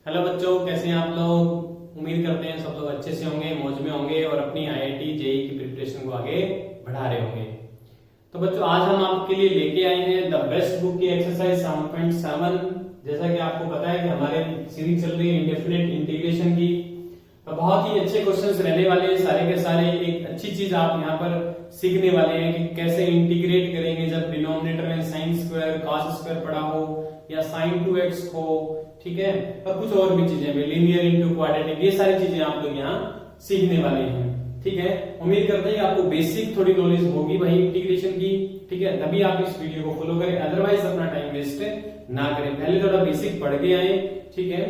Hello बच्चों, कैसे हैं आप लोग। उम्मीद करते हैं सब लोग अच्छे से होंगे, मौज में होंगे और अपनी आईआईटी जेईई की प्रिपरेशन को आगे बढ़ा रहे होंगे। तो बच्चों, आज हम आपके लिए लेके आए हैं द बेस्ट बुक की एक्सरसाइज 7.7। जैसा कि आपको पता है कि हमारे सीरीज चल रही है इंडेफिनिट इंटीग्रेशन की, तो बहुत ही अच्छे क्वेश्चंस रहने वाले हैं सारे के सारे। एक अच्छी चीज आप यहाँ पर सीखने वाले हैं कि कैसे इंटीग्रेट करेंगे जब डिनोमिनेटर में साइन स्क्वायर कॉस स्क्वायर पड़ा हो या साइन 2x हो, ठीक है, और कुछ और भी चीजें, लीनियर इनटू क्वाड्रेटिक, ये सारी चीजें आप लोग यहाँ सीखने वाले हैं। ठीक है, उम्मीद करते हैं कि आपको बेसिक थोड़ी नॉलेज होगी भाई इंटीग्रेशन की। ठीक है, तभी आप इस वीडियो को फॉलो करें, अदरवाइज अपना टाइम वेस्ट ना करें। पहले थोड़ा बेसिक पढ़ के आए। ठीक है,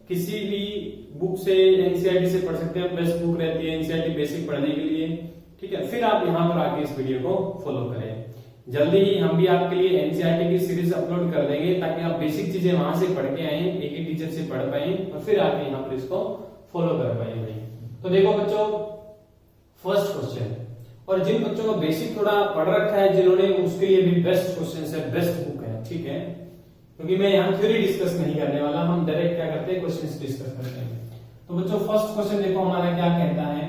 किसी भी बुक से एनसीईआरटी से पढ़ सकते हैं, बेस्ट बुक रहती है एनसीईआरटी बेसिक पढ़ने के लिए। ठीक है, फिर आप यहाँ पर आके इस वीडियो को फॉलो करें। जल्दी ही हम भी आपके लिए एनसीईआरटी की सीरीज अपलोड कर देंगे ताकि आप बेसिक चीजें वहां से पढ़ के आए, एक ही टीचर से पढ़ पाए और फिर आके यहाँ पर इसको फॉलो कर पाए भाई। तो देखो बच्चों, फर्स्ट क्वेश्चन, और जिन बच्चों को बेसिक थोड़ा पढ़ रखा है जिन्होंने, उसके लिए भी बेस्ट क्वेश्चन है, बेस्ट बुक है। ठीक है, क्योंकि मैं यहाँ थ्योरी डिस्कस नहीं करने वाला, हम डायरेक्ट क्या करते हैं, क्वेश्चंस डिस्कस करते हैं। तो बच्चों, फर्स्ट क्वेश्चन देखो हमारा क्या कहता है,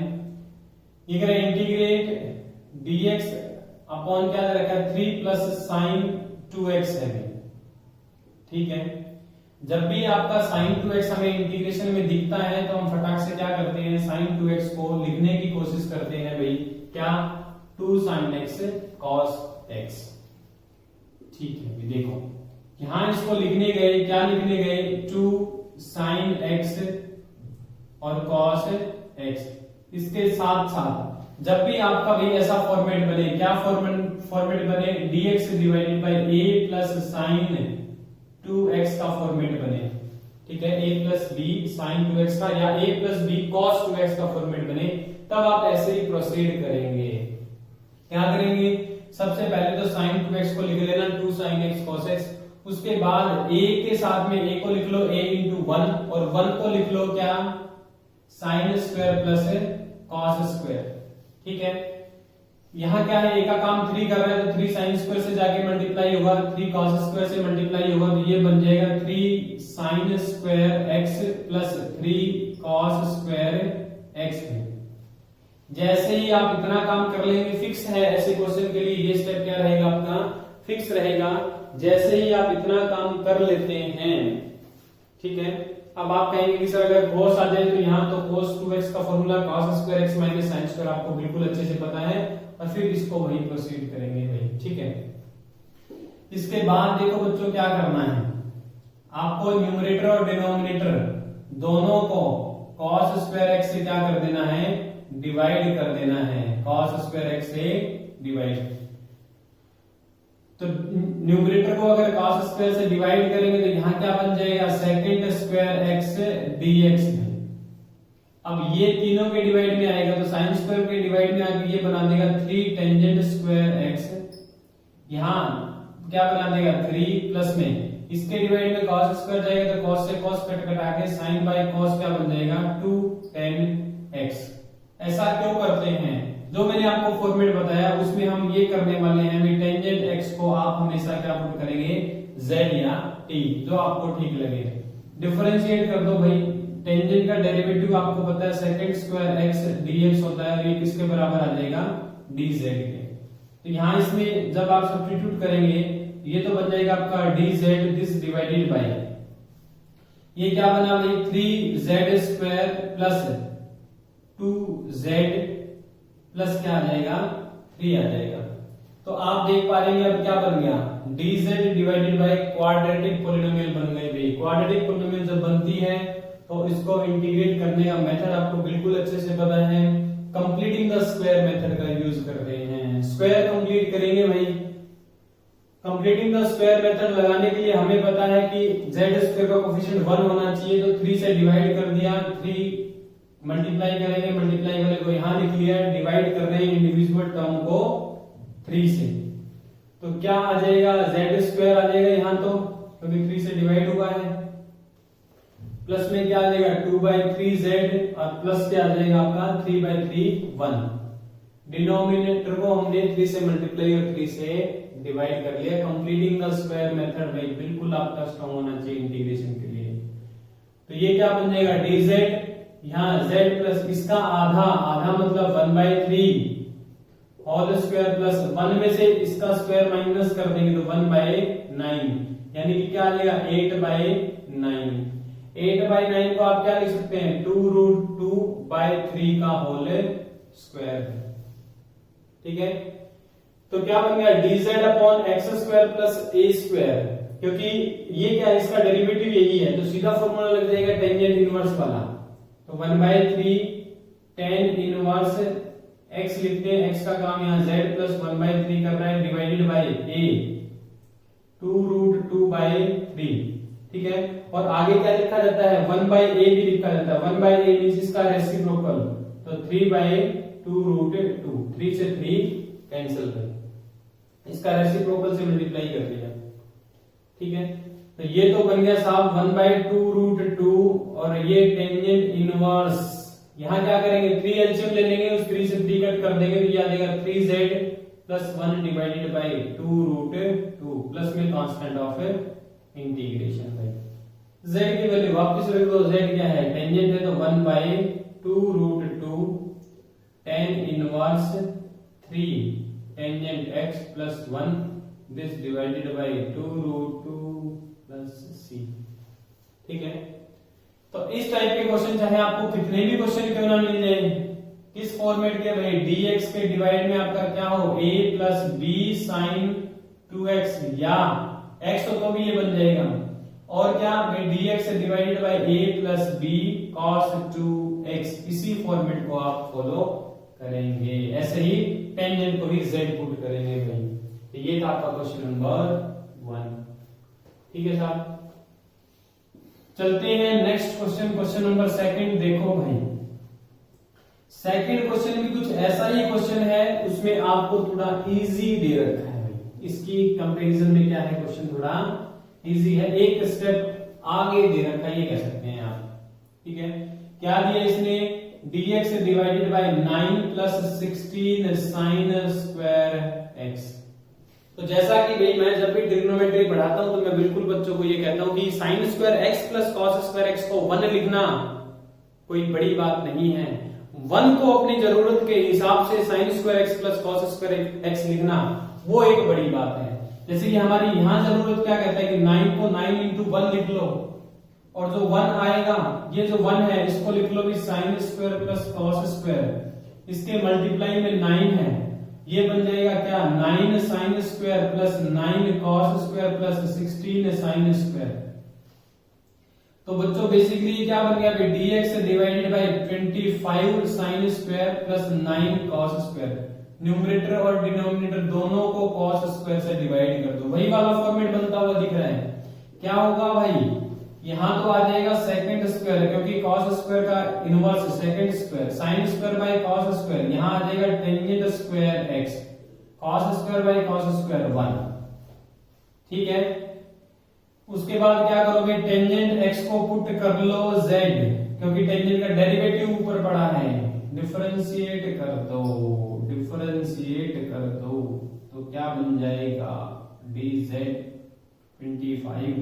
ये कह रहा है इंटीग्रेट dx अपॉन क्या दे रखा है 3 प्लस साइन 2x है। ठीक है, जब भी आपका साइन 2x हमें इंटीग्रेशन में दिखता है तो हम फटाक से क्या करते हैं, साइन 2x को लिखने की कोशिश करते हैं भाई, क्या 2 साइन x cos x। ठीक है, देखो यहां इसको लिखने गए, क्या लिखने गए, 2 साइन x और cos x। इसके साथ साथ जब भी आपका भाई ऐसा फॉर्मेट बने, क्या फॉर्मेट बने, dx divided bye a plus sign 2x का फॉर्मेट बने। ठीक है, a plus b sign 2x का या a plus b cos 2x का फॉर्मेट बने, तब आप ऐसे ही प्रोसीड करेंगे। क्या करेंगे, सबसे पहले तो साइन 2x को लिख लेना 2 साइन x cos x, उसके बाद a के साथ में a को लिख लो a इंटू 1 और 1 को लिख लो क्या, sine square plus cos square. ठीक है, यहां क्या है, a का काम 3 कर रहा है तो 3 साइन स्क्वायर से जाके मल्टीप्लाई होगा, 3 कॉस स्क्वायर से मल्टीप्लाई होगा, तो ये बन जाएगा 3 sine square x plus 3 cos square x। जैसे ही आप इतना काम कर लेंगे, फिक्स है ऐसे क्वेश्चन के लिए ये स्टेप क्या रहेगा आपका, फिक्स रहेगा। जैसे ही आप इतना काम कर लेते हैं, ठीक है, अब आप कहेंगे कि सर अगर cos आ जाए तो यहाँ तो cos 2x का formula cos square x minus sine square आपको बिल्कुल अच्छे से पता है, और फिर इसको वही प्रोसीड करेंगे भाई। ठीक है, इसके बाद देखो बच्चों क्या करना है, आपको न्यूमरेटर और डिनोमिनेटर दोनों को cos स्क्वायर x से क्या कर देना है, डिवाइड कर देना है, cos स्क्वायर x से डिवाइड। तो न्यूमरेटर को अगर cos स्क्वायर से डिवाइड करेंगे तो यहां क्या बन जाएगा, सेकंड स्क्वायर x dx। अब ये तीनों के डिवाइड में आएगा तो साइन स्क्वायर के डिवाइड में आके ये बना देगा 3 टेंजेंट स्क्वायर x। यहां क्या बना देगा 3 प्लस में इसके डिवाइड में cos स्क्वायर जाएगा तो cos से cos कट के sin बाय cos क्या बन जाएगा 2 tan x। ऐसा क्यों करते हैं, जो मैंने आपको फॉर्मेट बताया उसमें हम ये करने वाले हैं, टेंजेंट x को आप हमेशा क्या पुट करेंगे, z या t, जो आपको ठीक लगे। डिफरेंशिएट कर दो भाई, टेंजेंट का डेरिवेटिव आपको पता है सेकंड स्क्वायर x dx होता है, ये किसके बराबर आ जाएगा, dz के। तो यहाँ इसमें जब आप सब्स्टिट्यूट करेंगे ये तो बन जाएगा आपका dz दिस डिवाइडेड बाय, ये क्या बना भाई 3z square plus 2z plus क्या आ जाएगा 3 आ जाएगा। तो आप देख पा रहे हैं अब क्या बन गया, dz divided by quadratic polynomial बन गई भाई। क्वाड्रेटिक पॉलिनोमियल जब बनती है तो इसको इंटीग्रेट करने का मेथड आपको बिल्कुल अच्छे से पता है, कंप्लीटिंग द स्क्वायर मेथड का यूज करते हैं। स्क्वायर कंप्लीट करेंगे भाई, कंप्लीटिंग द स्क्वायर मेथड लगाने के लिए हमें पता है कि z स्क्वायर का कोफिशिएंट 1 होना चाहिए, तो 3 से डिवाइड कर दिया, 3 मल्टीप्लाई करेंगे, मल्टीप्लाई वाले को यहां लिख लिया, डिवाइड कर रहे हैं इंडिविजुअल टर्म को 3 से, तो क्या आ जाएगा z स्क्वायर आ जाएगा यहां तो, क्योंकि 3 से डिवाइड हुआ है, प्लस में क्या आ जाएगा 2/3z और प्लस क्या आ जाएगा आपका 3/3 1। डिनोमिनेटर को हमने 3 से मल्टीप्लाई और 3 से डिवाइड कर लिया। कंप्लीटिंग द स्क्वायर मेथड भाई बिल्कुल आपका स्ट्रांग होना चाहिए इंटीग्रेशन के लिए। तो ये क्या बन जाएगा dz, यहाँ z प्लस इसका आधा, आधा मतलब 1/3 होल स्क्वायर प्लस 1 में से इसका स्क्वायर माइनस कर देंगे तो 1/9, यानी कि क्या आ जाएगा 8/9। 8/9 को आप क्या लिख सकते हैं 2√2/3 का होल स्क्वायर, ठीक है। तो क्या बन गया dz upon X square plus A square, क्योंकि ये क्या है इसका डेरिवेटिव यही है तो सीधा फॉर्मूला लग जाएगा टेंजेंट इनवर्स वाला। तो 1/3 tan इनवर्स x लिखते हैं, x का काम यहाँ z प्लस 1/3 कर रहा है डिवाइडेड बाय a 2√2/3, ठीक है। और आगे क्या लिखा जाता है 1/a भी लिखा जाता है, 1/a मींस इसका रेसिप्रोकल, तो 3/2√2, 3 से 3 कैंसिल कर, इसका रेसिप्रोकल से मल्टीप्लाई कर दिया, ठीक है। तो ये तो बन गया साहब 1/2√2 और ये टेंजेंट इनवर्स, यहां क्या करेंगे 3 एलसीएम ले लेंगे, उस 3 से 3 कट कर देंगे तो ये आ जाएगा 3z plus 1 divided by 2√2 plus में कांस्टेंट ऑफ इंटीग्रेशन भाई z की वैल्यू वापस रख दो, z क्या है टेंजेंट है तो 1/2√2 tan inverse 3 tangent x plus 1 this divided bye 2√2 plus c, ठीक है। तो इस टाइप के क्वेश्चन चाहे आपको कितने भी क्वेश्चन क्यों ना मिल जाए, किस फॉर्मेट के भाई dx के डिवाइड में आपका क्या हो a plus b sign 2x, या x तो भी ये बन जाएगा, और क्या भाई dx divided bye a plus b cos 2x, इसी फॉर्मेट को आप फॉलो करेंगे। ऐसे ही टेंजेंट को भी z पुट करेंगे भाई। तो ये था आपका क्वेश्चन नंबर 1, ठीक है साहब। चलते हैं नेक्स्ट क्वेश्चन, क्वेश्चन नंबर 2। देखो भाई सेकंड क्वेश्चन भी कुछ ऐसा ही क्वेश्चन है, उसमें आपको थोड़ा इजी दे रखा है भाई, इसकी कंपैरिजन में क्या है क्वेश्चन थोड़ा इजी है, एक स्टेप आगे दे रखा है ये कह सकते हैं आप, ठीक है। क्या दिया इसने dx divided bye 9 plus 16 sine square x। तो जैसा कि भाई मैं जब भी ट्रिग्नोमेट्री पढ़ाता हूं तो मैं बिल्कुल बच्चों को ये कहता हूं कि sine square x plus cos square x को 1 लिखना कोई बड़ी बात नहीं है। 1 को अपनी जरूरत के हिसाब से sine square x plus cos square x लिखना वो एक बड़ी बात है। जैसे कि हमारी यहां जरूरत क्या कहता है कि 9 को 9 इंटू 1 लिख लो, और जो 1 आएगा ये जो 1 है इसको लिख लो भी sine square plus cos square, इसके मल्टीप्लाई में 9 है, ये बन जाएगा क्या 9 sine square plus 9 cos square plus 16 sine square. तो बच्चों बेसिकली क्या बन गया dx divided bye 25 sine square plus 9 cos square. Numerator और डिनोमिनेटर दोनों को कॉस स्क्वायर से डिवाइड कर दो, वही वाला फॉर्मेट बनता हुआ दिख रहा है। क्या होगा भाई यहां तो आ जाएगा सेकंड स्क्वायर, क्योंकि कॉस स्क्वायर का inverse second square, sine square by cos square, यहां आ जाएगा tangent square x, cos square by cos square 1, ठीक है। उसके बाद क्या करोगे टेंजेंट x को पुट कर लो z, क्योंकि टेंजेंट का डेरिवेटिव ऊपर पड़ा है, डिफरेंशिएट कर दो, डिफरेंशिएट कर दो तो क्या बन जाएगा dz 25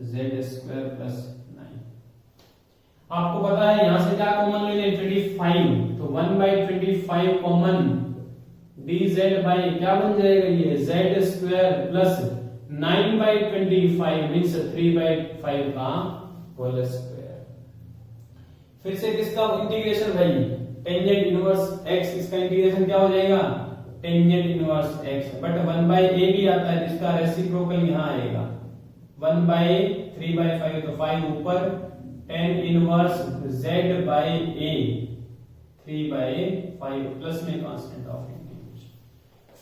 z स्क्वायर प्लस 9। आपको पता है यहां से क्या कॉमन ले लें 25, तो 1/25 कॉमन, dz बाई क्या बन जाएगा ये z स्क्वायर प्लस 9/25 मींस 3/5 का होल स्क्वायर। फिर से किसका इंटीग्रेशन भाई टेंजेंट इनवर्स x, इसका इंटीग्रेशन क्या हो जाएगा tangent inverse x, but 1/a भी आता है जिसका रेसिप्रोकल यहां आएगा 1/3/5, तो 5 ऊपर, tan inverse z by a 3/5 plus में कांस्टेंट ऑफ इंटीग्रेशन।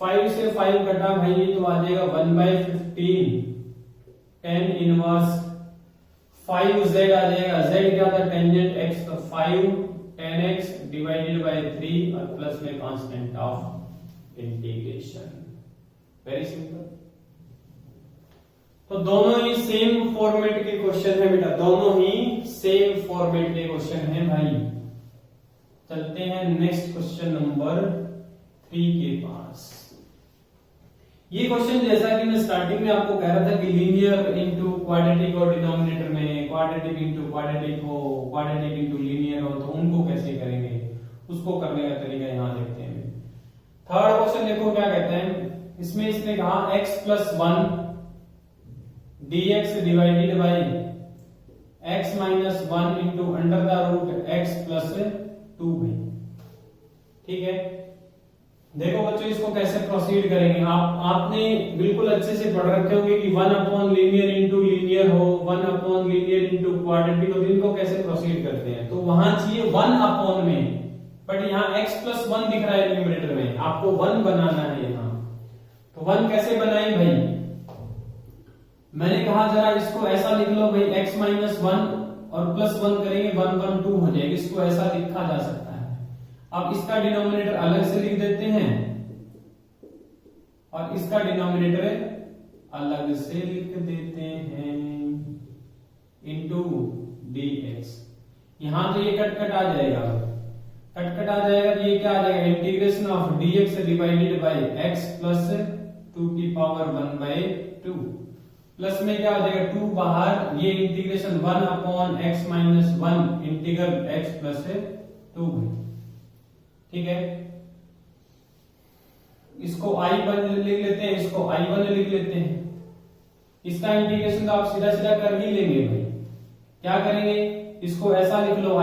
5 से 5 कटा भाई तो आ जाएगा 1/15 tan इनवर्स 5z आ जाएगा, z क्या था टेंजेंट x, तो 5 tan x डिवाइडेड बाय 3 और प्लस में constant of integration. Very simple. तो दोनों ही सेम फॉर्मेट के क्वेश्चन है बेटा, दोनों ही सेम फॉर्मेट के क्वेश्चन है भाई। चलते हैं नेक्स्ट क्वेश्चन नंबर 3 के पास। ये क्वेश्चन जैसा कि मैं स्टार्टिंग में आपको कह रहा था कि लीनियर इनटू क्वाड्रेटिक और डिनोमिनेटर में क्वाड्रेटिक इंटू क्वाड्रेटिक हो, क्वाड्रेटिक इंटू लीनियर हो, तो उनको कैसे करेंगे, उसको करने का तरीका यहाँ देखते हैं। थर्ड क्वेश्चन देखो क्या कहते हैं, इसमें इसने कहा x plus 1 dx divided by x minus 1 into under the root x plus 2 भाई। ठीक है, देखो बच्चों इसको कैसे प्रोसीड करेंगे। आपने बिल्कुल अच्छे से पढ़ रखे होंगे कि 1 अपॉन लीनियर इंटू लीनियर हो, 1 अपॉन लीनियर इंटू क्वाड्रेटिक हो, इनको कैसे प्रोसीड करते हैं। तो वहां चाहिए 1 अपॉन में, बट यहाँ x प्लस 1 दिख रहा है न्यूमरेटर में, आपको 1 बनाना है यहाँ। तो 1 कैसे बनाए भाई, मैंने कहा जरा इसको ऐसा लिख लो भाई, x माइनस 1 और प्लस 1 करेंगे 1 1 2 हो जाएगी, इसको ऐसा लिखा जा सकता है। अब इसका डिनोमिनेटर अलग से लिख देते हैं और इसका डिनोमिनेटर अलग से लिख देते हैं इंटू dx। यहां तो ये कट कट आ जाएगा, कट कट आ जाएगा, तो ये क्या आ जाएगा, integration of dx divided by x plus 2 की पावर 1 बाय 2, प्लस में क्या आ जाएगा 2 बाहर, ये integration 1 upon x minus 1 integral x plus 2। ठीक है, इसको I1 लिख लेते हैं, इसको I1 लिख लेते हैं। इसका इंटीग्रेशन तो आप सीधा सीधा कर ही लेंगे भाई। क्या करेंगे, इसको ऐसा लिख लो,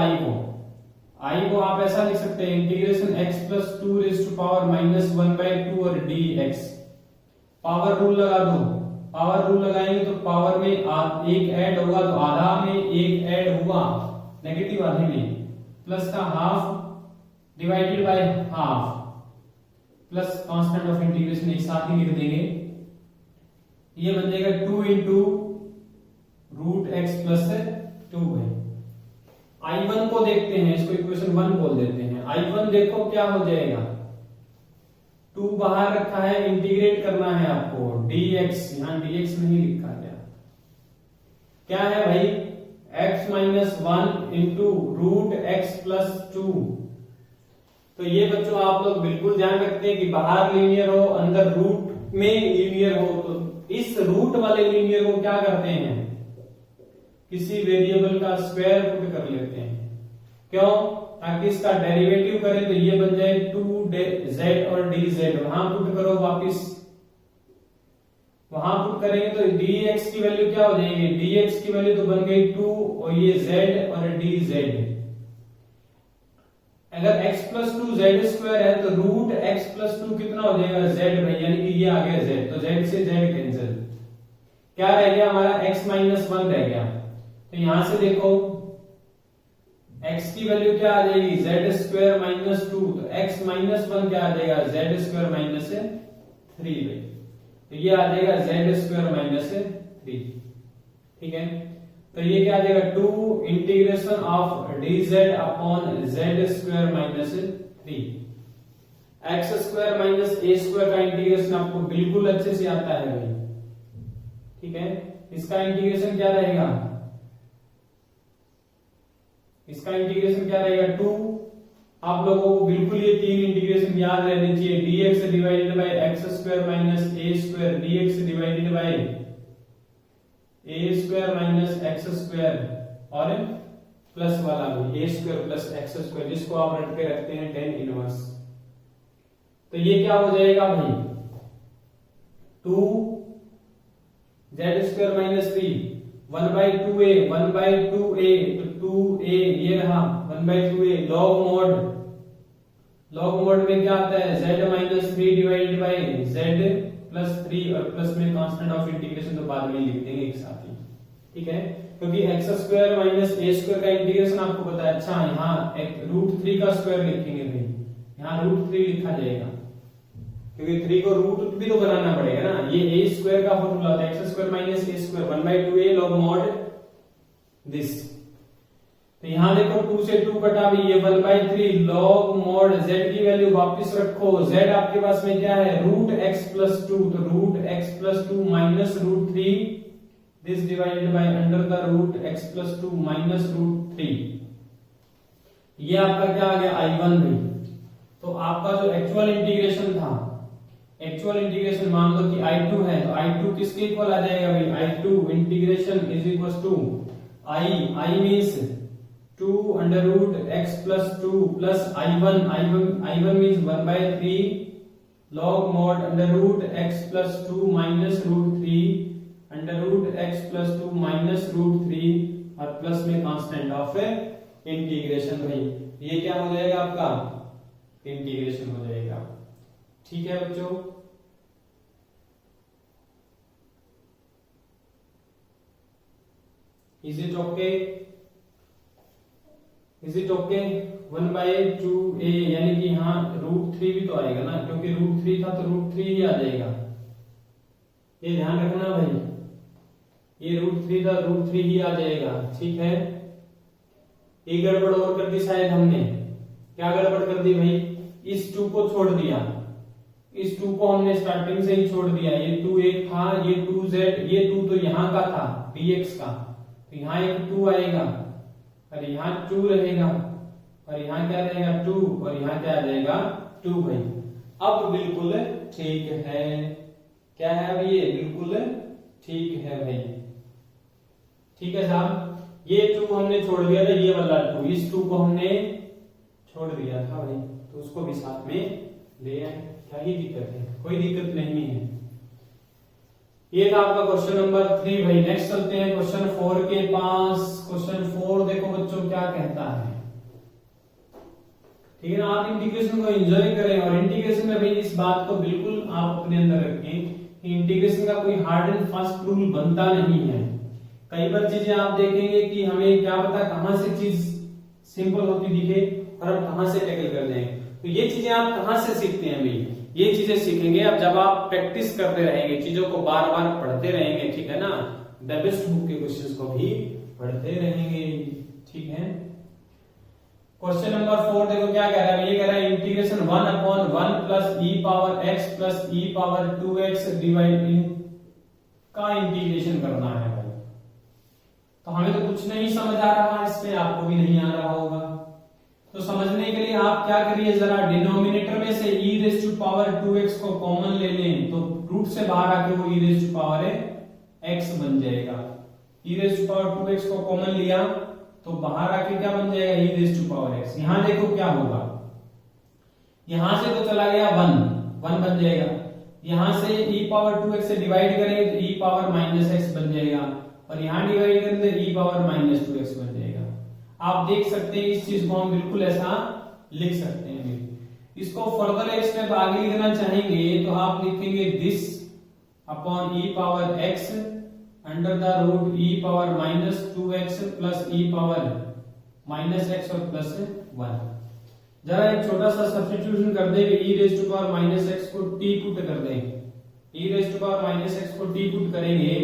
I को आप ऐसा लिख सकते हैं, integration x plus 2 raise to power minus 1 by 2 और dx। पावर रूल लगा दो, पावर रूल लगाएंगे तो पावर में एक ऐड होगा, तो आधा में एक ऐड हुआ, नेगेटिव आधे में, प्लस का half divided by half, plus constant of integration एक साथ ही लिख देंगे, ये बन जाएगा 2 इंटू रूट एक्स प्लस 2 है। I1 को देखते हैं, इसको इक्वेशन 1 बोल देते हैं। I1 देखो क्या हो जाएगा, 2 बाहर रखा है, इंटीग्रेट करना है आपको, dx, यहां dx नहीं लिखा गया, क्या है भाई x minus 1 into root X plus 2। तो ये बच्चों आप लोग बिल्कुल ध्यान रखते हैं कि बाहर लीनियर हो, अंदर रूट में लीनियर हो, तो इस रूट वाले लीनियर को क्या करते हैं, किसी वेरिएबल का स्क्वायर पुट कर लेते हैं। क्यों, ताकि इसका डेरिवेटिव करें तो ये बन जाए 2z और dz, वहां पुट करो, वापिस वहां पुट करेंगे तो dx की वैल्यू क्या हो जाएगी, dx की वैल्यू तो बन गई 2 और ये z और dz। अगर x प्लस 2 जेड स्क्वायर है तो रूट x प्लस 2 कितना हो जाएगा, z भाई, यानी कि ये आ गया z, तो z से z कैंसिल, क्या रह गया हमारा x माइनस 1 रह गया। तो यहां से देखो x की वैल्यू क्या आ जाएगी, z स्क्वायर माइनस 2, तो x माइनस 1 क्या आ जाएगा, z स्क्वायर माइनस 3 भाई, तो ये आ जाएगा z स्क्वायर माइनस 3। ठीक है, तो ये क्या आ जाएगा 2 integration of dz upon z square minus 3। x square minus a square का इंटीग्रेशन आपको बिल्कुल अच्छे से आता है भाई। ठीक है, इसका इंटीग्रेशन क्या रहेगा, इसका इंटीग्रेशन क्या रहेगा 2। आप लोगों को बिल्कुल ये 3 इंटीग्रेशन याद रहने चाहिए, dx divided by x square minus a square, dx divided bye a square minus x square, और प्लस वाला भी a square plus x square, जिसको आप रट के रखते हैं tan इनवर्स। तो ये क्या हो जाएगा भाई, 2 z square minus 3, 1 by 2a, 1 by 2a, तो 2a ये रहा, 1 by 2a, log mode, log mode में क्या आता है, z minus 3 divided by z plus 3, और प्लस में कांस्टेंट ऑफ इंटीग्रेशन तो बाद में लिख देंगे एक साथ ही। ठीक है, क्योंकि x square minus a square का इंटीग्रेशन आपको पता है। अच्छा, यहाँ एक रूट 3 का स्क्वायर लिखेंगे भाई, यहाँ रूट 3 लिखा जाएगा, क्योंकि 3 को रूट भी तो बनाना पड़ेगा ना। ये a स्क्वायर का फॉर्मूला होता है, x square minus a square, 1 by 2a log mod this. तो यहां देखो 2 से 2 कटा भी, ये 1 बाई 3 लॉग मॉड z की वैल्यू वापस रखो, z आपके पास में क्या है, रूट x प्लस 2, तो root x plus 2 minus root 3 this divided by under the root x plus 2 minus root 3। ये आपका क्या आ गया I1 भी। तो आपका जो एक्चुअल इंटीग्रेशन था, एक्चुअल इंटीग्रेशन मान लो कि I2 है, तो I2 किसके इक्वल आ जाएगा भाई, I2 integration is equal to I means 2 under root X plus 2 plus I one means 1/3 log mod under root X plus 2 minus root 3 under root X plus 2 minus root 3 और plus में constant of integration. भाई ये क्या हो जाएगा आपका integration हो जाएगा। ठीक है बच्चों, is it okay? Is it okay? 1/2a यानी कि यहाँ रूट 3 भी तो आएगा ना, क्योंकि रूट 3 था तो रूट 3 ही आ जाएगा। ये ध्यान रखना भाई, ये रूट 3 था रूट 3 ही आ जाएगा। ठीक है, एक गड़बड़ और कर दी शायद हमने। क्या गड़बड़ कर दी भाई? इस 2 को छोड़ दिया, इस 2 को हमने स्टार्टिंग से ही छोड़ दिया। ये 2 एक था, ये 2z, ये 2 तो यहाँ का था bx का, तो यहाँ एक 2 आएगा और यहाँ 2 रहेगा और यहाँ क्या रहेगा 2 और यहाँ क्या आ जाएगा 2 भाई। अब बिल्कुल ठीक है, क्या है अब ये बिल्कुल ठीक है भाई। ठीक है साहब, ये 2 हमने छोड़ दिया था, ये वाला 2, इस 2 को हमने छोड़ दिया था भाई, तो उसको भी साथ में ले आए। क्या ही दिक्कत है? कोई दिक्कत नहीं है। ये था आपका क्वेश्चन नंबर 3 भाई। नेक्स्ट चलते हैं क्वेश्चन 4 के पास। क्वेश्चन 4 देखो बच्चों क्या कहता है। ठीक है ना, आप इंटीग्रेशन को एंजॉय करें और इंटीग्रेशन में भाई इस बात को बिल्कुल आप अपने अंदर रखें कि इंटीग्रेशन का कोई हार्ड एंड फास्ट रूल बनता नहीं है। कई बार चीजें आप देखेंगे कि हमें क्या पता कहां से चीज सिंपल होती दिखे और हम कहां से टैकल कर जाएं। तो ये चीजें आप कहां से सीखते हैं भाई? ये चीजें सीखेंगे अब जब आप प्रैक्टिस करते रहेंगे, चीजों को बार बार पढ़ते रहेंगे। ठीक है ना, द बेस्ट बुक के क्वेश्चंस को भी पढ़ते रहेंगे। ठीक है, क्वेश्चन नंबर 4 देखो क्या कह रहा है। ये कह रहा है integration 1/1 plus e power x plus e power 2x divide का इंटीग्रेशन करना है भाई। तो हमें तो कुछ नहीं समझ आ रहा, इसमें आपको भी नहीं आ रहा होगा। तो समझने के लिए आप क्या करिए, जरा डिनोमिनेटर में से e raise to power 2x को कॉमन ले लें, तो रूट से बाहर आके वो e raise to power x बन जाएगा। e raise to power 2x को कॉमन लिया तो बाहर आके क्या बन जाएगा e raise to power x। यहां देखो क्या होगा, यहां से तो चला गया 1 बन जाएगा, यहां से e पावर 2x से डिवाइड करेंगे तो e पावर माइनस x बन जाएगा और यहां डिवाइड करेंगे तो e पावर माइनस 2x बन जाएगा। आप देख सकते हैं इस चीज को हम बिल्कुल ऐसा लिख सकते हैं। इसको फर्दर एक स्टेप आगे लिखना चाहेंगे तो आप लिखेंगे this upon e power x under the root e power minus 2x plus e power minus x और प्लस 1। जरा एक छोटा सा सब्स्टिट्यूशन कर देंगे, e raise to power minus x को t पुट कर देंगे, e raise to power minus x को t पुट करेंगे,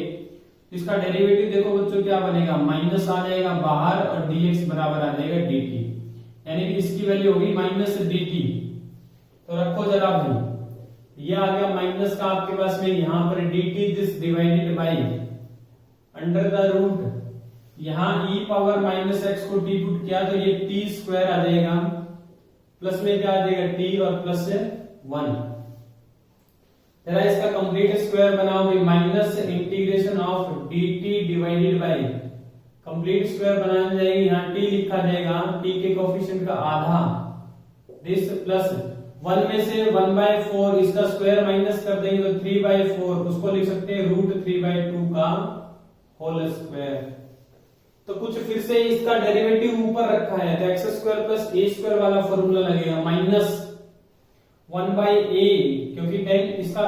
इसका डेरिवेटिव देखो बच्चों क्या बनेगा, माइनस आ जाएगा बाहर और dx बराबर आ जाएगा dt, यानी कि इसकी वैल्यू होगी माइनस dt। तो रखो जरा भाई, ये आ गया माइनस का आपके पास में, यहां पर dt this divided by under the root, यहां e पावर माइनस x को t पुट किया तो ये t स्क्वायर आ जाएगा, प्लस में क्या आ जाएगा t और प्लस 1। जरा इसका कंप्लीट स्क्वायर बनाओ भाई, minus integration of dt divided by, complete square बनाना जाएगी, यहाँ t लिखा जाएगा, t के कोएफिशिएंट का आधा, दिस प्लस 1 में से 1/4 इसका स्क्वायर माइनस कर देंगे तो 3/4, उसको लिख सकते हैं रूट 3/2 का होल स्क्वायर। तो कुछ फिर से इसका डेरिवेटिव ऊपर रखा है तो x square plus A square वाला फॉर्मूला लगेगा, माइनस 1/a, क्योंकि 10 इसका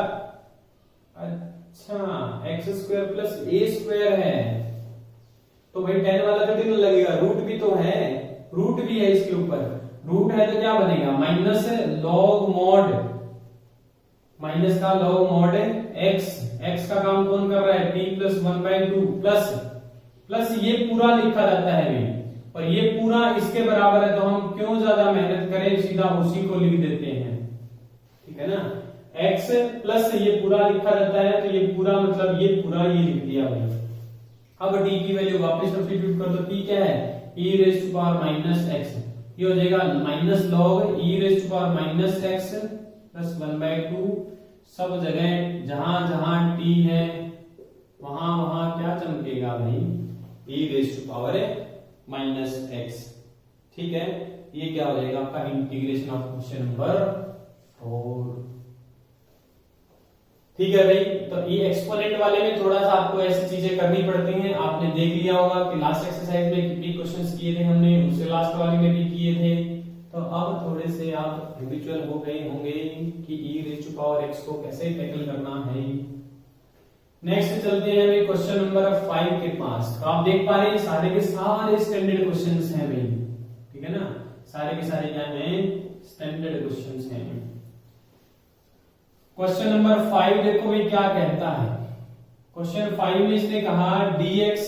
अच्छा x square plus A square है तो भाई 10 वाला तो कितना लगेगा, रूट भी तो है, रूट भी है इसके ऊपर, रूट है तो क्या बनेगा माइनस लॉग मॉड, माइनस का लॉग मॉड x, x का काम कौन कर रहा है t प्लस 1/2 प्लस ये पूरा लिखा जाता है भाई, और ये पूरा इसके बराबर है तो हम क्यों ज्यादा मेहनत करें, सीधा उसी को लिख देते हैं। ठीक है ना, x प्लस ये पूरा लिखा रहता है तो ये पूरा मतलब ये पूरा ये लिख दिया भाई। अब t की वैल्यू वापस सब्स्टिट्यूट कर दो, t क्या है e raise to power minus x, ये हो जाएगा minus log e raise to power minus x plus 1/2, सब जगह जहां जहां t है वहां वहां क्या चमकेगा भाई e raise to power minus x। ठीक है, ये क्या हो जाएगा आपका इंटीग्रेशन ऑफ क्वेश्चन नंबर 4। ठीक है भाई, तो ये एक्सपोनेंट वाले में थोड़ा सा आपको ऐसी चीजें करनी पड़ती हैं। आपने देख लिया होगा कि लास्ट एक्सरसाइज में कितने क्वेश्चंस किए थे हमने, उससे लास्ट वाले में भी किए थे। तो अब थोड़े से आप हैबिचुअल हो गए होंगे कि e raise to power x को कैसे टैकल करना है। नेक्स्ट चलते हैं भाई क्वेश्चन नंबर 5 के पास। तो आप देख पा रहे हैं सारे के सारे स्टैंडर्ड क्वेश्चंस हैं भाई, ठीक है ना, सारे के सारे क्या हैं, स्टैंडर्ड क्वेश्चंस हैं। क्वेश्चन नंबर 5 देखो भाई क्या कहता है। क्वेश्चन 5 में इसने कहा dx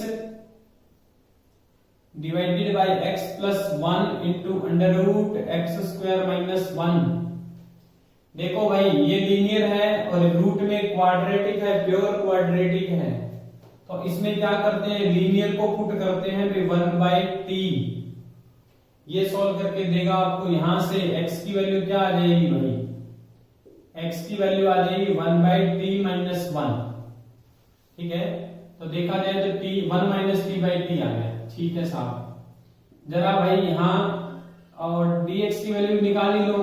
divided by x plus 1 into under root X square minus 1। देखो भाई ये लीनियर है और रूट में क्वाड्रेटिक है, प्योर क्वाड्रेटिक है। तो इसमें क्या करते हैं, लीनियर को पुट करते हैं भाई 1/t। ये सॉल्व करके देगा आपको, यहां से x की वैल्यू क्या आ जाएगी भाई, x की वैल्यू आ जाएगी 1/t माइनस 1। ठीक है, तो देखा जाए तो t 1 minus t by T आ गया। ठीक है साहब, जरा भाई यहां और dx की वैल्यू निकाल ही लो।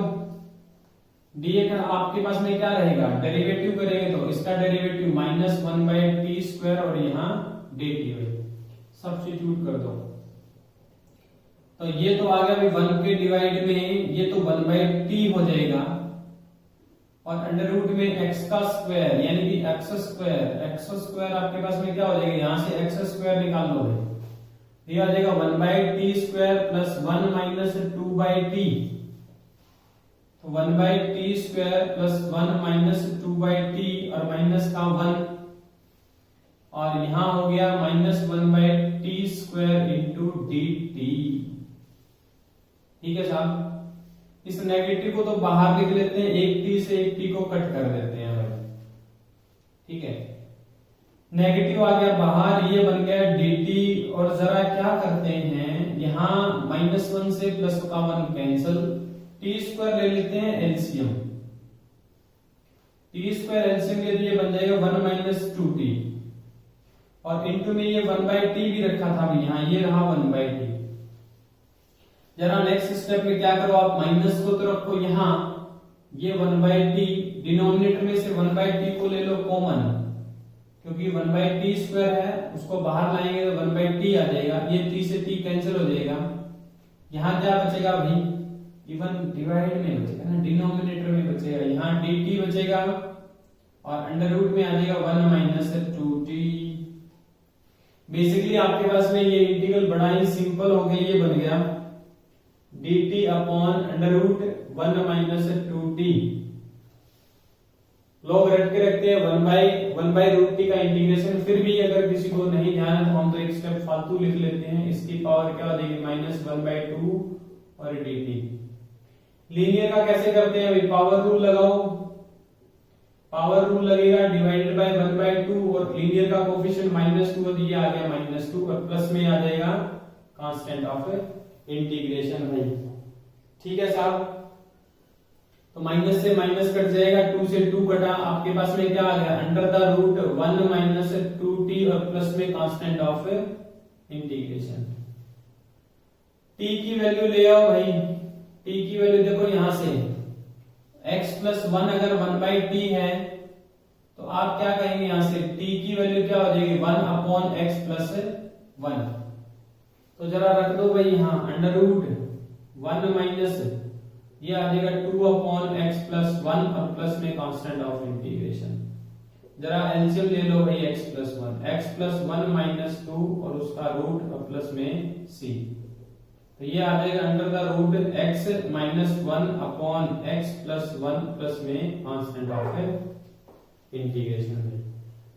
dx आपके पास में क्या रहेगा, डेरिवेटिव करेंगे तो इसका डेरिवेटिव माइनस 1/t स्क्वायर और यहाँ dt सब्स्टिट्यूट कर दो। तो ये तो आ गया भाई 1 के डिवाइड में, ये तो 1/t हो जाएगा और अंडर रूट में x का स्क्वायर यानी कि x स्क्वायर आपके पास में क्या हो जाएगा, यहां से x स्क्वायर निकाल लो भाई, ये आ जाएगा 1/t square plus 1 minus 2/t। तो 1/t square plus 1 minus 2/t और माइनस का 1 और यहां हो गया minus 1/t square into dt। ठीक है साहब, इस नेगेटिव को तो बाहर लिख लेते हैं, एक t से एक t को कट कर देते हैं भाई। ठीक है, नेगेटिव आ गया बाहर, ये बन गया dt और जरा क्या करते हैं, यहां -1 से +1 कैंसिल, t स्क्वायर ले लेते हैं एलसीएम। t स्क्वायर एलसीएम ले लिए बन जाएगा 1 माइनस 2t और इनटू में ये 1/t भी रखा था अभी, यहां ये रहा 1/t। जरा नेक्स्ट स्टेप में क्या करो, आप माइनस को तो रखो यहां, ये 1/t डिनोमिनेटर में से 1/t को ले लो कॉमन, क्योंकि 1/t स्क्वायर है, उसको बाहर लाएंगे तो 1/t आ जाएगा, ये t से t कैंसिल हो जाएगा। यहां क्या बचेगा भाई, इवन डिवाइड में बचेगा ना, डिनोमिनेटर में बचेगा, यहां dt बचेगा और अंडर रूट में आ जाएगा 1 माइनस 2t। बेसिकली आपके पास में ये इंटीग्रल बड़ा ही सिंपल हो गया, ये बन गया dt upon under root 1 minus 2t। लोग रट के रखते हैं 1/√t का इंटीग्रेशन, फिर भी अगर किसी को नहीं ध्यान है तो हम तो एक स्टेप फालतू लिख लेते हैं, इसकी पावर क्या हो जाएगी -1/2 और dt। लीनियर का कैसे करते हैं भाई, पावर रूल लगाओ, पावर रूल लगेगा डिवाइडेड बाय 1/2 और लीनियर का कोफिशिएंट -2 तो ये आ गया -2 और प्लस में आ जाएगा कांस्टेंट ऑफ इंटीग्रेशन भाई। ठीक है साहब, तो माइनस से माइनस कट जाएगा, 2 से 2 कटा, आपके पास में क्या आ गया under the root 1 minus 2t और प्लस में कांस्टेंट ऑफ इंटीग्रेशन। t की वैल्यू ले आओ भाई, t की वैल्यू देखो यहां से x प्लस 1 अगर 1/t है तो आप क्या कहेंगे, यहां से t की वैल्यू क्या हो जाएगी 1 अपॉन x प्लस 1। तो जरा रख दो भाई यहां अंडर रूट 1 माइनस ये आ जाएगा 2 अपॉन x प्लस 1 और प्लस में कांस्टेंट ऑफ इंटीग्रेशन। जरा एलसीएम ले लो भाई x प्लस 1 माइनस 2 और उसका रूट और प्लस में c। तो ये आ जाएगा under the root x minus 1 upon x plus 1 plus में कांस्टेंट ऑफ इंटीग्रेशन।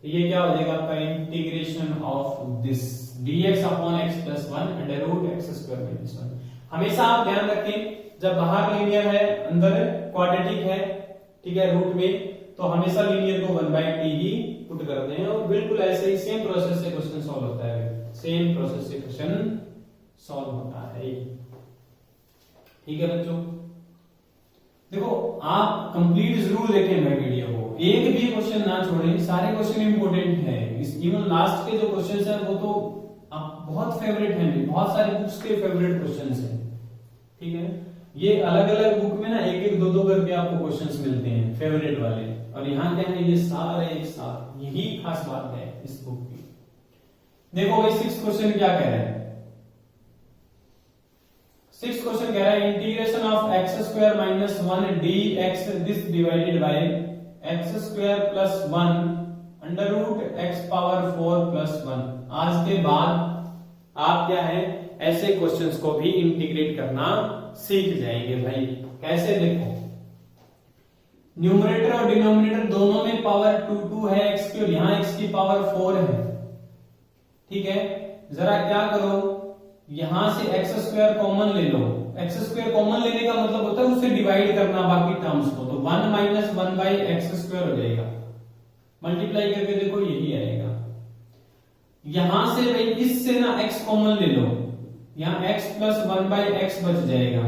तो ये क्या हो जाएगा आपका integration of this dx upon x plus 1 under root x square minus 1। हमेशा आप ध्यान रखें जब बाहर लीनियर है अंदर क्वाड्रेटिक है, ठीक है, रूट में, तो हमेशा लीनियर को 1/t ही पुट करते हैं और बिल्कुल ऐसे ही सेम प्रोसेस से क्वेश्चन सॉल्व होता है, सेम प्रोसेस से क्वेश्चन सॉल्व होता है। ठीक है बच्चों, देखो आप कंप्लीट जरूर देखें मेरे वीडियो को, एक भी क्वेश्चन ना छोड़ें, सारे क्वेश्चन इंपोर्टेंट है। इवन लास्ट के जो क्वेश्चन है वो तो आप बहुत फेवरेट है, बहुत सारी बुक्स के फेवरेट क्वेश्चंस हैं। ठीक है, ये अलग अलग बुक में ना एक एक दो दो करके आपको क्वेश्चंस मिलते हैं फेवरेट वाले, और यहाँ क्या है, ये सारे एक साथ, यही खास बात है इस बुक की। देखो भाई 6th क्वेश्चन क्या कह रहा है। 6th क्वेश्चन कह रहा है integration of x square minus 1 dx this divided by x square plus 1 under root x power 4 plus 1। आज के बाद आप क्या है, ऐसे क्वेश्चंस को भी इंटीग्रेट करना सीख जाएंगे भाई। कैसे, देखो न्यूमरेटर और डिनोमिनेटर दोनों में पावर 2 है x की, और यहां x की पावर 4 है। ठीक है, जरा क्या करो, यहां से x स्क्वायर कॉमन ले लो। x स्क्वायर कॉमन लेने का मतलब होता है उससे डिवाइड करना बाकी टर्म्स को, तो 1 माइनस 1 बाई एक्स स्क्वायर हो जाएगा। मल्टीप्लाई करके देखो यही आएगा। यहां से भाई इससे ना x कॉमन ले लो, यहां x प्लस 1 बाई एक्स बच जाएगा।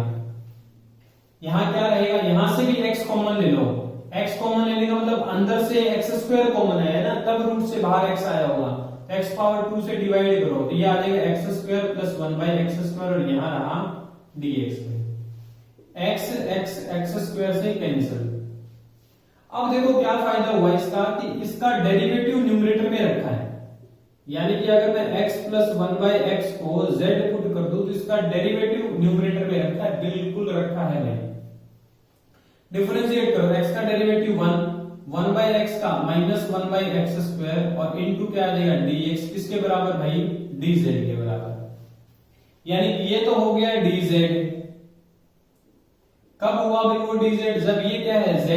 यहां क्या रहेगा, यहां से भी x कॉमन ले लो। x कॉमन लेने का मतलब अंदर से x स्क्वायर कॉमन है ना, तब रूट से बाहर x आया होगा। x पावर 2 से डिवाइड करो तो ये आ जाएगा x square plus 1 by X square, और यहां रहा dx में x स्क्वायर से कैंसिल। अब देखो क्या फायदा हुआ इसका, कि इसका डेरिवेटिव न्यूमरेटर में रखा है, यानी कि अगर मैं x प्लस 1 बाई एक्स को z पुट कर दूं तो इसका डेरिवेटिव न्यूमरेटर में रखा है, बिल्कुल रखा है भाई। डिफरेंशिएट करो, x का डेरिवेटिव 1 बाई एक्स का माइनस 1 बाई एक्स स्क्वायर, और इनटू क्या आ जाएगा dx, किसके बराबर भाई, dz के बराबर। यानी कि ये तो हो गया dz। कब हुआ भाई वो dz, जब ये क्या है z।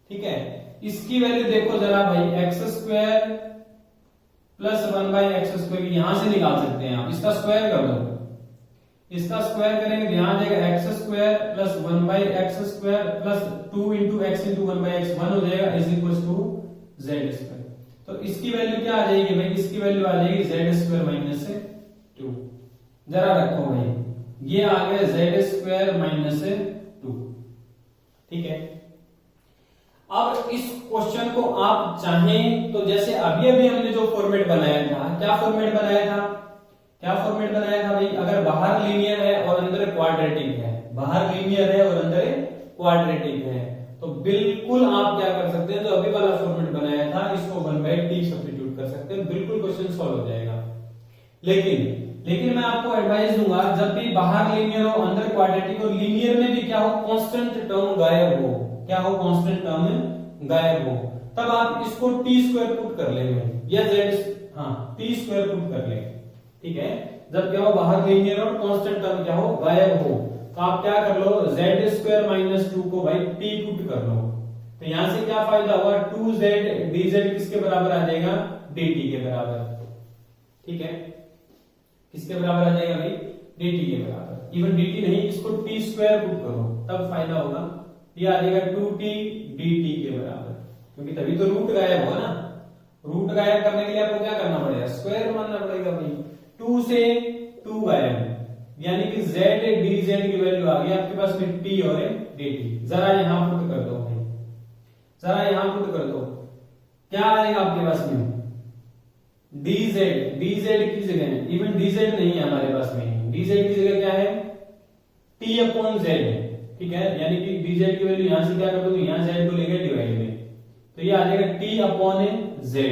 ठीक है, इसकी वैल्यू देखो जरा भाई, x square plus 1 by X square की यहां से निकाल सकते हैं आप, इसका स्क्वायर कर दो। इसका स्क्वायर करेंगे तो यहां आ जाएगा x square plus 1 by X square plus 2 into X into 1 by X, 1 हो जाएगा, is equal to Z square. तो इसकी वैल्यू क्या आ जाएगी भाई, इसकी वैल्यू आ जाएगी जेड स्क्वायर माइनस 2। जरा रखो भाई, ये आ गया जेड स्क्वायर माइनस 2। ठीक है, अब इस क्वेश्चन को आप चाहें तो जैसे अभी अभी हमने जो फॉर्मेट बनाया था, क्या फॉर्मेट बनाया था, क्या फॉर्मेट बनाया था भाई, अगर बाहर लीनियर है और अंदर क्वाड्रेटिक है, बाहर लीनियर है और अंदर क्वाड्रेटिक है, तो बिल्कुल आप क्या कर सकते हैं, जो अभी वाला फॉर्मेट बनाया था इसको 1/t सब्स्टिट्यूट कर सकते हैं, बिल्कुल क्वेश्चन सॉल्व हो जाएगा। लेकिन मैं आपको एडवाइस दूंगा, जब भी बाहर लीनियर हो अंदर क्वाड्रेटिक हो, लीनियर में भी क्या हो, कांस्टेंट टर्म गायब हो, क्या हो, कांस्टेंट टर्म गायब हो, तब आप इसको टी स्क्वायर पुट कर लेंगे, या जेड, हाँ टी स्क्वायर पुट कर लेंगे। ठीक है, जब क्या हो, बाहर लीनियर और कांस्टेंट टर्म क्या हो, गायब हो, तो आप क्या कर लो, जेड स्क्वायर माइनस 2 को भाई टी पुट कर लो। तो यहां से क्या फायदा हुआ, 2z dz किसके बराबर आ जाएगा, dt के बराबर। ठीक है, किसके बराबर आ जाएगा भाई, dt के बराबर। इवन dt नहीं, इसको t स्क्वायर पुट करो तब फायदा होगा, ये आ जाएगा 2t dt के बराबर, क्योंकि तभी तो रूट गायब होगा ना। रूट गायब करने के लिए आपको क्या करना पड़ेगा, स्क्वायर मानना पड़ेगा भाई। 2 से 2 गायब, यानी कि z dz की वैल्यू आ गई आपके पास में t और dt। जरा यहां पुट कर दो भाई, जरा यहां पुट कर दो, क्या आएगा आपके पास में, dz की जगह, इवन dz नहीं है हमारे पास में, dz की जगह क्या है, t अपॉन z। ठीक है, यानी कि dz की वैल्यू यहां से क्या कर दोगे, यहां z को लेकर डिवाइड में, तो ये आ जाएगा t अपॉन z,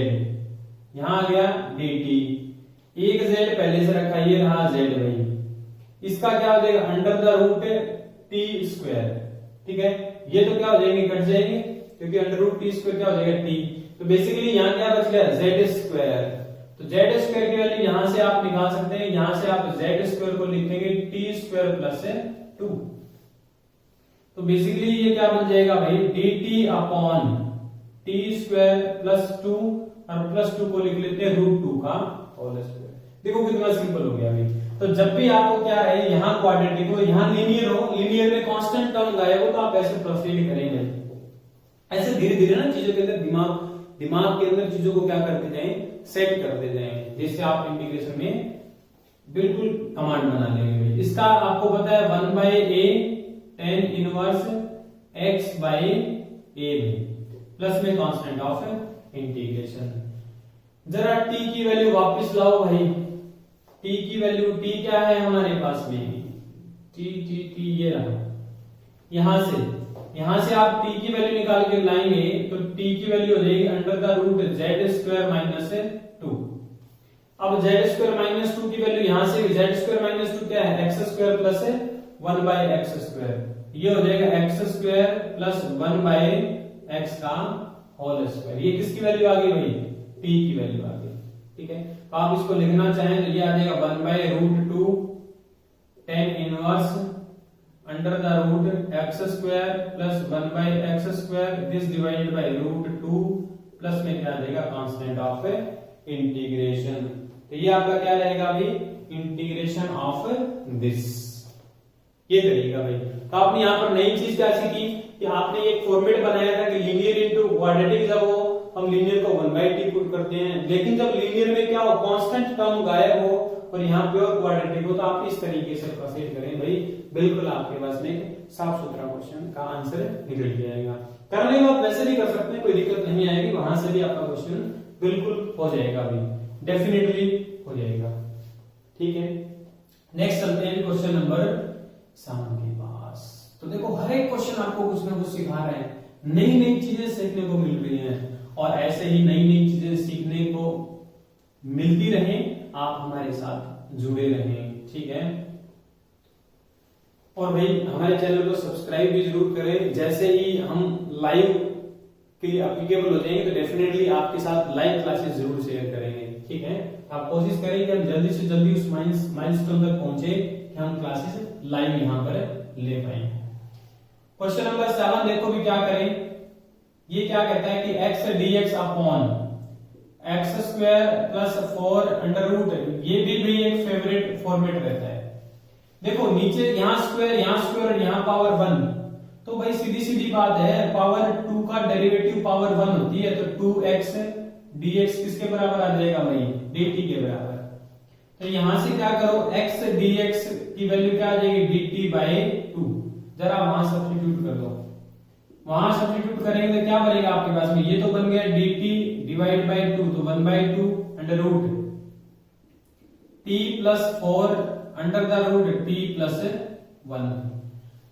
यहां आ गया dt, एक z पहले से रखा, ये रहा z भाई, इसका क्या हो जाएगा, under the root t square. ठीक है, ये तो क्या हो जाएंगे, कट जाएंगे, क्योंकि अंडर रूट t स्क्वायर क्या हो जाएगा t, तो बेसिकली यहां क्या बच गया, z स्क्वायर। तो z स्क्वायर की वैल्यू यहां से आप निकाल सकते हैं, यहां से आप z स्क्वायर को लिखेंगे t स्क्वायर प्लस 2। तो बेसिकली ये क्या बन जाएगा भाई, dt upon t square plus 2, और प्लस 2 को लिख लेते हैं रूट 2 का होल स्क्वायर। देखो कितना सिंपल हो गया भाई। तो जब भी आपको क्या है, यहाँ क्वाड्रेटिक हो, यहाँ लीनियर हो, लीनियर में कांस्टेंट टर्म गायब हो, तो आप ऐसे प्रोसीड करेंगे। ऐसे धीरे धीरे ना चीजों के अंदर दिमाग के अंदर चीजों को क्या करते जाएं, सेट करते जाएं, जिससे आप इंटीग्रेशन में बिल्कुल कमांड बना लेंगे भाई। इसका आपको पता है 1/a tan inverse x/a plus में कांस्टेंट ऑफ इंटीग्रेशन। जरा t की वैल्यू वापस लाओ भाई, टी की वैल्यू, टी क्या है हमारे पास में, टी टी टी ये रहा। यहां से आप टी की वैल्यू निकाल के लाएंगे तो टी की वैल्यू हो जाएगी under the root Z square minus 2। अब जेड स्क्वायर माइनस 2 की वैल्यू यहां से जेड स्क्वायर माइनस 2 क्या है, X square plus 1 by X square, ये हो जाएगा x square plus 1 by X का होल स्क्वायर। ये किसकी वैल्यू आ गई भाई, टी की वैल्यू आ गई। ठीक है, तो आप इसको लिखना चाहें तो ये आ जाएगा 1 by root 2 tan inverse under the root X square plus 1 by X square this divided by root 2 plus में क्या आ जाएगा कांस्टेंट ऑफ इंटीग्रेशन। तो ये आपका क्या रहेगा अभी, इंटीग्रेशन ऑफ दिस, ये करिएगा भाई। तो आपने यहाँ पर नई चीज क्या सीखी कि आपने एक फॉर्मेट बनाया था कि लीनियर इनटू क्वाड्रेटिक, जब हो हम लीनियर को 1/t पुट करते हैं, लेकिन जब लीनियर में क्या हो कांस्टेंट टर्म गायब हो और यहाँ प्योर क्वाड्रेटिक हो, तो आप इस तरीके से प्रोसीड करें भाई, बिल्कुल आपके पास में साफ सुथरा क्वेश्चन का आंसर निकल जाएगा। करने में आप वैसे भी कर सकते हैं, कोई दिक्कत नहीं आएगी, वहां से भी आपका क्वेश्चन बिल्कुल हो जाएगा भाई, डेफिनेटली हो जाएगा। ठीक है, नेक्स्ट चलते हैं क्वेश्चन नंबर 7 के पास। तो देखो हर एक क्वेश्चन आपको कुछ ना कुछ सिखा रहे हैं, नई नई चीजें सीखने को मिल रही हैं, और ऐसे ही नई नई चीजें सीखने को मिलती रहें, आप हमारे साथ जुड़े रहें। ठीक है, और भाई हमारे चैनल को सब्सक्राइब भी जरूर करें। जैसे ही हम लाइव के लिए एप्लीकेबल हो जाएंगे तो डेफिनेटली आपके साथ लाइव क्लासेस जरूर शेयर करेंगे। ठीक है, आप कोशिश करें कि हम जल्दी से जल्दी उस माइलस्टोन तक पहुंचे कि हम क्लासेस लाइव यहां पर ले पाए। क्वेश्चन नंबर 7 देखो भी क्या करें, ये क्या कहता है कि x dx upon X square plus 4 under root, ये भी एक फेवरेट फॉर्मेट रहता है। देखो नीचे यहाँ स्क्वायर और यहाँ पावर 1, तो भाई सीधी सीधी बात है, पावर 2 का डेरिवेटिव पावर 1 होती है, तो 2x dx किसके बराबर आ जाएगा भाई, dt के बराबर। तो यहां से क्या करो, x dx की वैल्यू क्या आ जाएगी, dt बाय 2, जरा वहां सब्स्टिट्यूट कर दो। वहां सब्स्टिट्यूट करेंगे तो क्या बनेगा आपके पास में, ये तो बन गया dt डिवाइड बाय 2, तो 1/2 under root t plus 4 under the root t plus 1।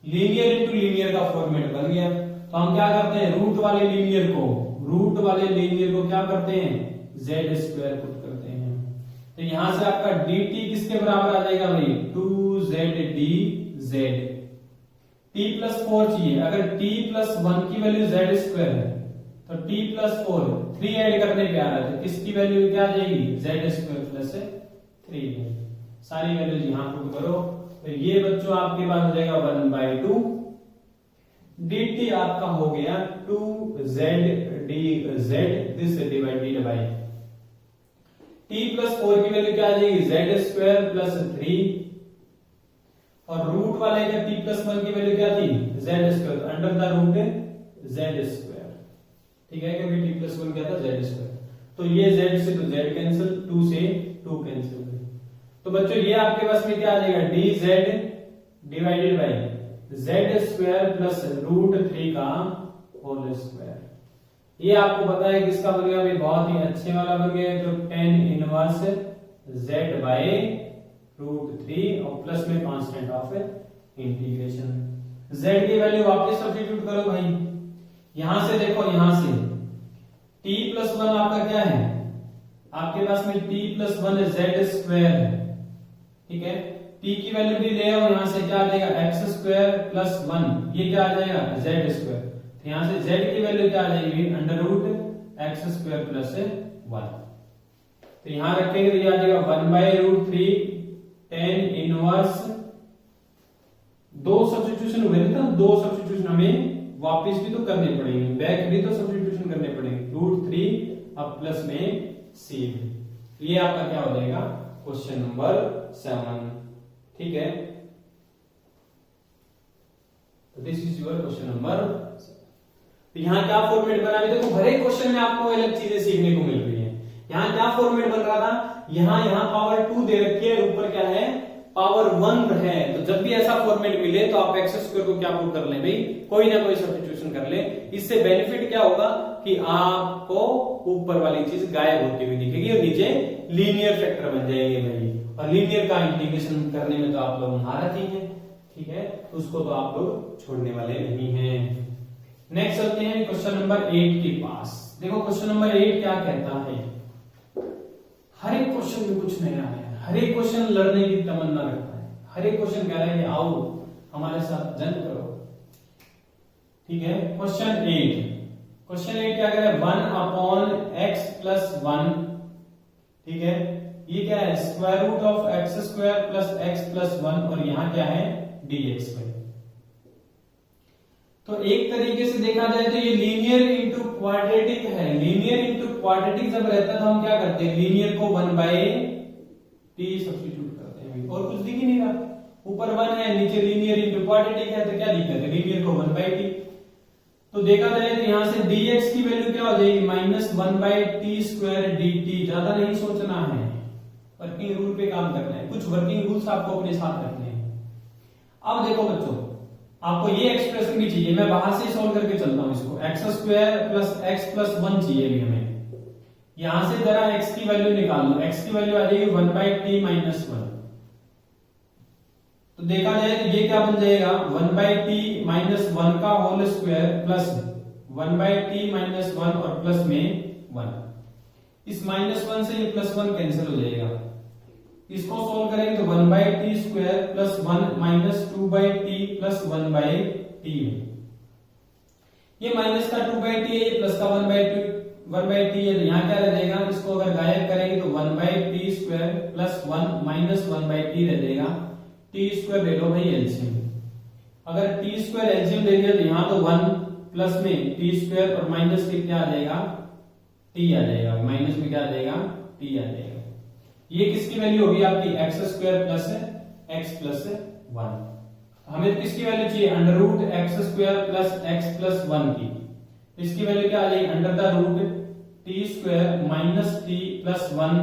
Linear into linear का फॉर्मेट बन गया। तो हम क्या करते हैं, रूट वाले लीनियर को क्या करते हैं, z स्क्वायर पुट करते हैं। तो यहां से आपका dt किसके बराबर आ जाएगा भाई, 2z dz। t प्लस 4 चाहिए, अगर t प्लस 1 की वैल्यू z स्क्वायर है तो t प्लस 4 3 ऐड करने पे आ रहा है, तो किसकी वैल्यू क्या आ जाएगी, z स्क्वायर प्लस 3। सारी वैल्यूज यहां पुट करो, तो ये बच्चों आपके पास हो जाएगा 1/2 dt आपका हो गया 2z dz, this divided bye t plus 4 की वैल्यू क्या आ जाएगी, z स्क्वायर प्लस 3, और रूट वाले का t प्लस 1 की वैल्यू क्या थी, z square, under the root z square. ठीक है, क्योंकि t प्लस 1 क्या था, z स्क्वायर। तो ये z से तो z कैंसिल, 2 से 2 कैंसिल। तो बच्चों ये आपके पास में क्या आ जाएगा, dz divided by z square plus root 3 का होल स्क्वायर। ये आपको पता है किसका बन गया, बहुत ही अच्छे वाला बन गया, जो tan inverse z by root 3 और प्लस में कांस्टेंट ऑफ इंटीग्रेशन। z की वैल्यू वापस सब्स्टिट्यूट करो भाई, यहां से देखो, यहां से t प्लस 1 आपका क्या है, आपके पास में t प्लस 1 z स्क्वायर है। ठीक है, t की वैल्यू भी ले आओ, यहां से क्या आ जाएगा, x स्क्वायर प्लस 1, ये क्या आ जाएगा, z स्क्वायर। तो यहां से z की वैल्यू क्या आ जाएगी, under root x square plus 1। तो यहां रखेंगे तो ये आ जाएगा 1/√3 tan इनवर्स, दो सब्स्टिट्यूशन हुए थे, दो सब्स्टिट्यूशन हमें वापस भी तो करने पड़ेंगे, बैक भी तो सब्स्टिट्यूशन करने पड़ेंगे, √3 अब प्लस में c। ये आपका क्या हो जाएगा, क्वेश्चन नंबर 7। ठीक है, तो this is your question number. तो यहाँ क्या फॉर्मेट बना, देखो हर एक क्वेश्चन में आपको अलग चीजें सीखने को मिल रही है। यहाँ क्या फॉर्मेट बन रहा था, यहाँ पावर 2 दे रखी है, ऊपर क्या है, पावर 1 है। तो जब भी ऐसा फॉर्मेट मिले तो आप एक्स स्क्वायर को क्या पुट कर लें भाई, कोई ना कोई सब्स्टिट्यूशन कर ले। इससे बेनिफिट क्या होगा कि आपको ऊपर वाली चीज गायब होती हुई दिखेगी और नीचे लीनियर फैक्टर बन जाएंगे भाई। और लीनियर का इंटीग्रेशन करने में तो आप लोग महारत ही हैं, ठीक है, तो उसको तो आप लोग छोड़ने वाले नहीं हैं। नेक्स्ट चलते हैं क्वेश्चन नंबर 8 के पास। देखो क्वेश्चन नंबर 8 क्या कहता है। हर एक क्वेश्चन में कुछ नया है, हर एक क्वेश्चन लड़ने की तमन्ना रखता है, हर एक क्वेश्चन कह रहा है कि आओ हमारे साथ जंग करो, ठीक है। क्वेश्चन 8 क्या कह रहा है, 1/x+1, ठीक है, ये क्या है, square root of x² plus x+1 और यहां क्या है dx है। तो एक तरीके से देखा जाए तो ये लीनियर इंटू क्वाड्रेटिक है। लीनियर इंटू क्वाड्रेटिक जब रहता है तो हम क्या करते हैं, लीनियर को 1/t सब्स्टिट्यूट करते हैं, और कुछ दिख ही नहीं रहा, ऊपर 1 है, नीचे लीनियर इंटू क्वाड्रेटिक है, तो क्या दिक्कत है, लीनियर को 1/t। तो देखा जाए तो यहां से dx की वैल्यू क्या हो जाएगी, -1/t² dt। ज्यादा नहीं सोचना है, वर्किंग रूल पे काम करना है, कुछ वर्किंग रूल्स आपको अपने साथ रखने हैं। अब देखो बच्चों, आपको ये एक्सप्रेशन भी चाहिए, मैं बाहर से सॉल्व करके चलता हूं इसको, x² प्लस x+1 चाहिए अभी हमें। यहां से जरा x की वैल्यू निकाल लो, x की वैल्यू आ जाएगी 1/t-1। तो देखा जाए तो ये क्या बन जाएगा, 1/t-1 का होल स्क्वायर प्लस 1/t-1 और प्लस में 1। इस -1 से ये +1 कैंसिल हो जाएगा। इसको सोल्व करेंगे तो 1/t² plus 1 -2/t plus 1/t। ये माइनस का 2/t है, ये प्लस का 1/t है, तो यहाँ क्या रह जाएगा, इसको अगर गायब करेंगे तो 1/t² प्लस 1 -1/t रह जाएगा। t² ले लो भाई एलसीएम, अगर t² एलसीएम ले लिया तो यहाँ तो 1 प्लस में t² और माइनस के क्या आ जाएगा, t आ जाएगा, माइनस में क्या आ जाएगा, t आ जाएगा। ये किसकी वैल्यू होगी आपकी, x² प्लस x+1। हमें तो किसकी वैल्यू चाहिए, √x² प्लस x+1 की। इसकी वैल्यू क्या आ जाएगी, √t² minus t plus 1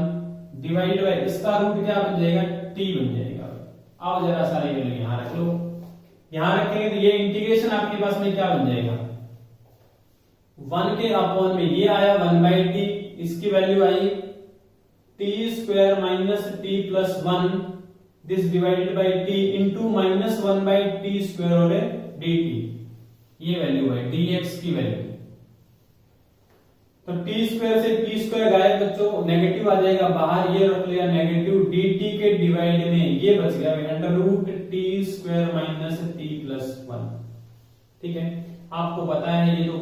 divide by इसका रूट क्या बन जाएगा, t बन जाएगा। अब जरा सारी वैल्यू यहां रख लो, यहां रखेंगे तो ये इंटीग्रेशन आपके पास में क्या बन जाएगा, 1 के अपॉन में ये आया 1/t, इसकी value I t² minus t plus 1 this divided bye t into -1/t² और dt। ये वैल्यू है dx की वैल्यू। तो t² से t² गायब बच्चों, नेगेटिव आ जाएगा बाहर, ये रख लिया नेगेटिव, dt के डिवाइड में ये बच गया √t² माइनस t प्लस 1, ठीक है। आपको पता है ये तो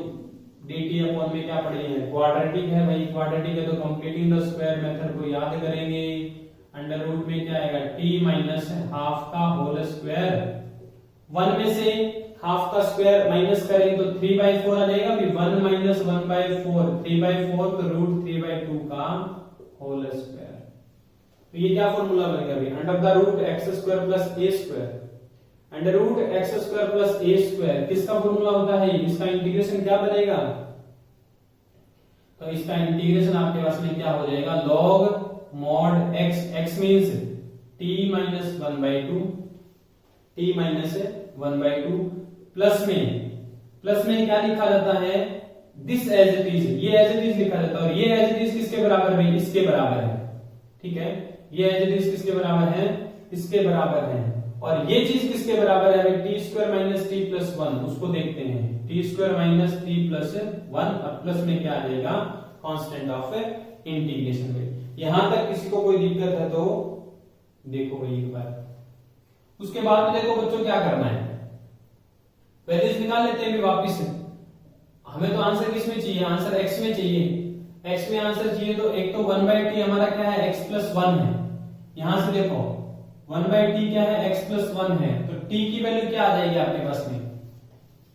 dt अपॉन में क्या पढ़े हैं, क्वाड्रेटिक है भाई, क्वाड्रेटिक है तो कंप्लीटिंग द स्क्वायर मेथड को याद करेंगे। अंडर रूट में क्या आएगा, t माइनस हाफ का होल स्क्वायर, 1 में से हाफ का स्क्वायर माइनस करेंगे तो 3/4 आ जाएगा, फिर 1 माइनस 1/4, 3/4 तो √3/2 का होल स्क्वायर। तो ये क्या फॉर्मूला बन गया भाई, √x² plus a²। √x² plus a² किसका फॉर्मूला होता है, इसका इंटीग्रेशन क्या बनेगा, तो इसका इंटीग्रेशन आपके पास में क्या हो जाएगा, log mod x, x means t-1/2, t-1/2 plus में क्या लिखा जाता है, दिस एज इट इज, ये एज इट इज लिखा जाता है, और ये एज इट इज किसके बराबर है, इसके बराबर है, ठीक है। ये एज इट इज किसके बराबर है, इसके बराबर है, और ये चीज किसके बराबर है, t² माइनस t प्लस 1, उसको देखते हैं, t² माइनस t प्लस 1 और प्लस में क्या आ जाएगा, कांस्टेंट ऑफ इंटीग्रेशन में। यहां तक किसी को कोई दिक्कत है तो देखो भाई एक बार। उसके बाद में देखो बच्चों क्या करना है, वैल्यूज निकाल लेते हैं वापिस। हमें तो आंसर किस में चाहिए, आंसर x में चाहिए, x में आंसर चाहिए तो एक तो 1/t हमारा क्या है, x+1 है। यहां से देखो 1/t क्या है, x+1 है, तो t की वैल्यू क्या आ जाएगी आपके पास में,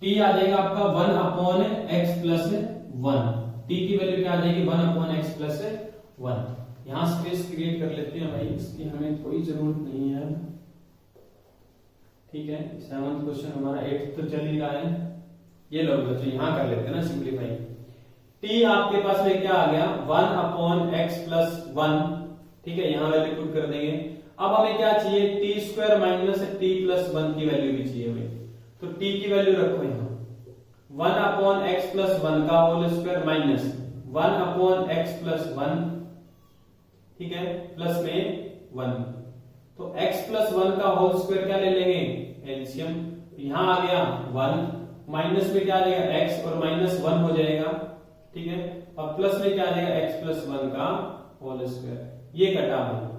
t आ जाएगा आपका 1/x+1। t की वैल्यू क्या आ जाएगी, 1/x+1। यहां स्पेस क्रिएट कर लेते हैं भाई, इसकी हमें कोई जरूरत नहीं है, ठीक है। 7th क्वेश्चन हमारा 8th तो चल ही रहा है, ये लो बच्चों यहां कर लेते हैं ना सिंपलीफाई। t आपके पास में क्या आ गया, 1/x+1, ठीक है, यहां वैल्यू पुट कर देंगे। अब हमें क्या चाहिए, t² माइनस t प्लस 1 की वैल्यू भी चाहिए भाई, तो t की वैल्यू रखो यहां, 1/x+1 का होल स्क्वायर माइनस 1/x+1, ठीक है, प्लस में 1। तो x प्लस 1 का होल स्क्वायर क्या ले लेंगे, एलसीएम। यहां आ गया 1, माइनस में क्या आ जाएगा x और माइनस 1 हो जाएगा, ठीक है, और प्लस में क्या आ जाएगा x प्लस 1 का होल स्क्वायर। ये कटा हुआ,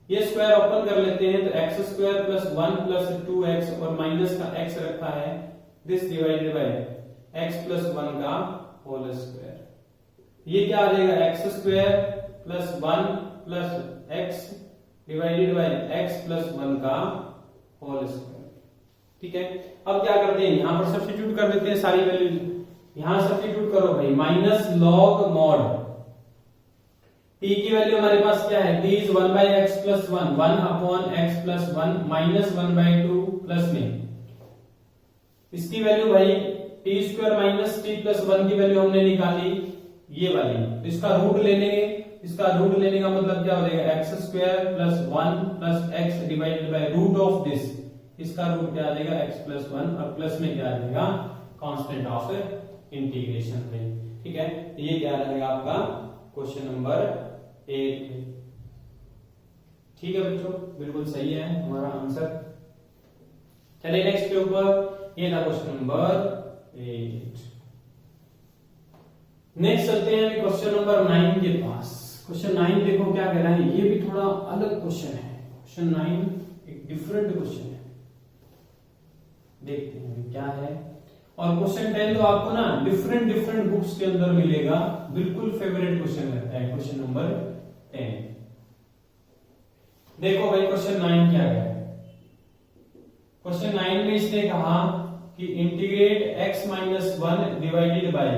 ये स्क्वायर ओपन कर लेते हैं तो x square plus 1 plus 2x और माइनस का x रखा है, this divided by x plus 1 का होल स्क्वायर। ये क्या आ जाएगा, x square plus 1 plus x divided by x plus 1 का होल स्क्वायर, ठीक है। अब क्या करते हैं, यहां पर सब्स्टिट्यूट कर देते हैं सारी वैल्यू, यहां सब्स्टिट्यूट करो भाई, माइनस लॉग मॉड t की वैल्यू हमारे पास क्या है, t is 1 by x plus 1, 1 upon x plus 1 minus 1 by 2 plus में इसकी वैल्यू भाई t square minus t plus 1 की वैल्यू हमने निकाली ये वाली, तो इसका रूट ले लेंगे, इसका रूट लेने का मतलब क्या हो जाएगा, x square plus 1 plus x divided by root of this, इसका रूट क्या आ जाएगा x प्लस 1 और प्लस में क्या आ जाएगा कांस्टेंट ऑफ इंटीग्रेशन में, ठीक है। ये क्या आ जाएगा आपका क्वेश्चन नंबर 8, ठीक है बच्चों, बिल्कुल सही है हमारा आंसर। चलिए नेक्स्ट के ऊपर, ये था क्वेश्चन नंबर 8। नेक्स्ट चलते हैं क्वेश्चन नंबर 9 के पास। क्वेश्चन 9 देखो क्या कह रहा है, ये भी थोड़ा अलग क्वेश्चन है। क्वेश्चन 9 एक डिफरेंट क्वेश्चन है, देखते हैं क्या है। और क्वेश्चन 10 तो आपको ना डिफरेंट बुक्स के अंदर मिलेगा, बिल्कुल फेवरेट क्वेश्चन रहता है क्वेश्चन नंबर 10। देखो भाई क्वेश्चन 9 क्या है, क्वेश्चन 9 में इसने कहा कि integrate x minus 1 divided by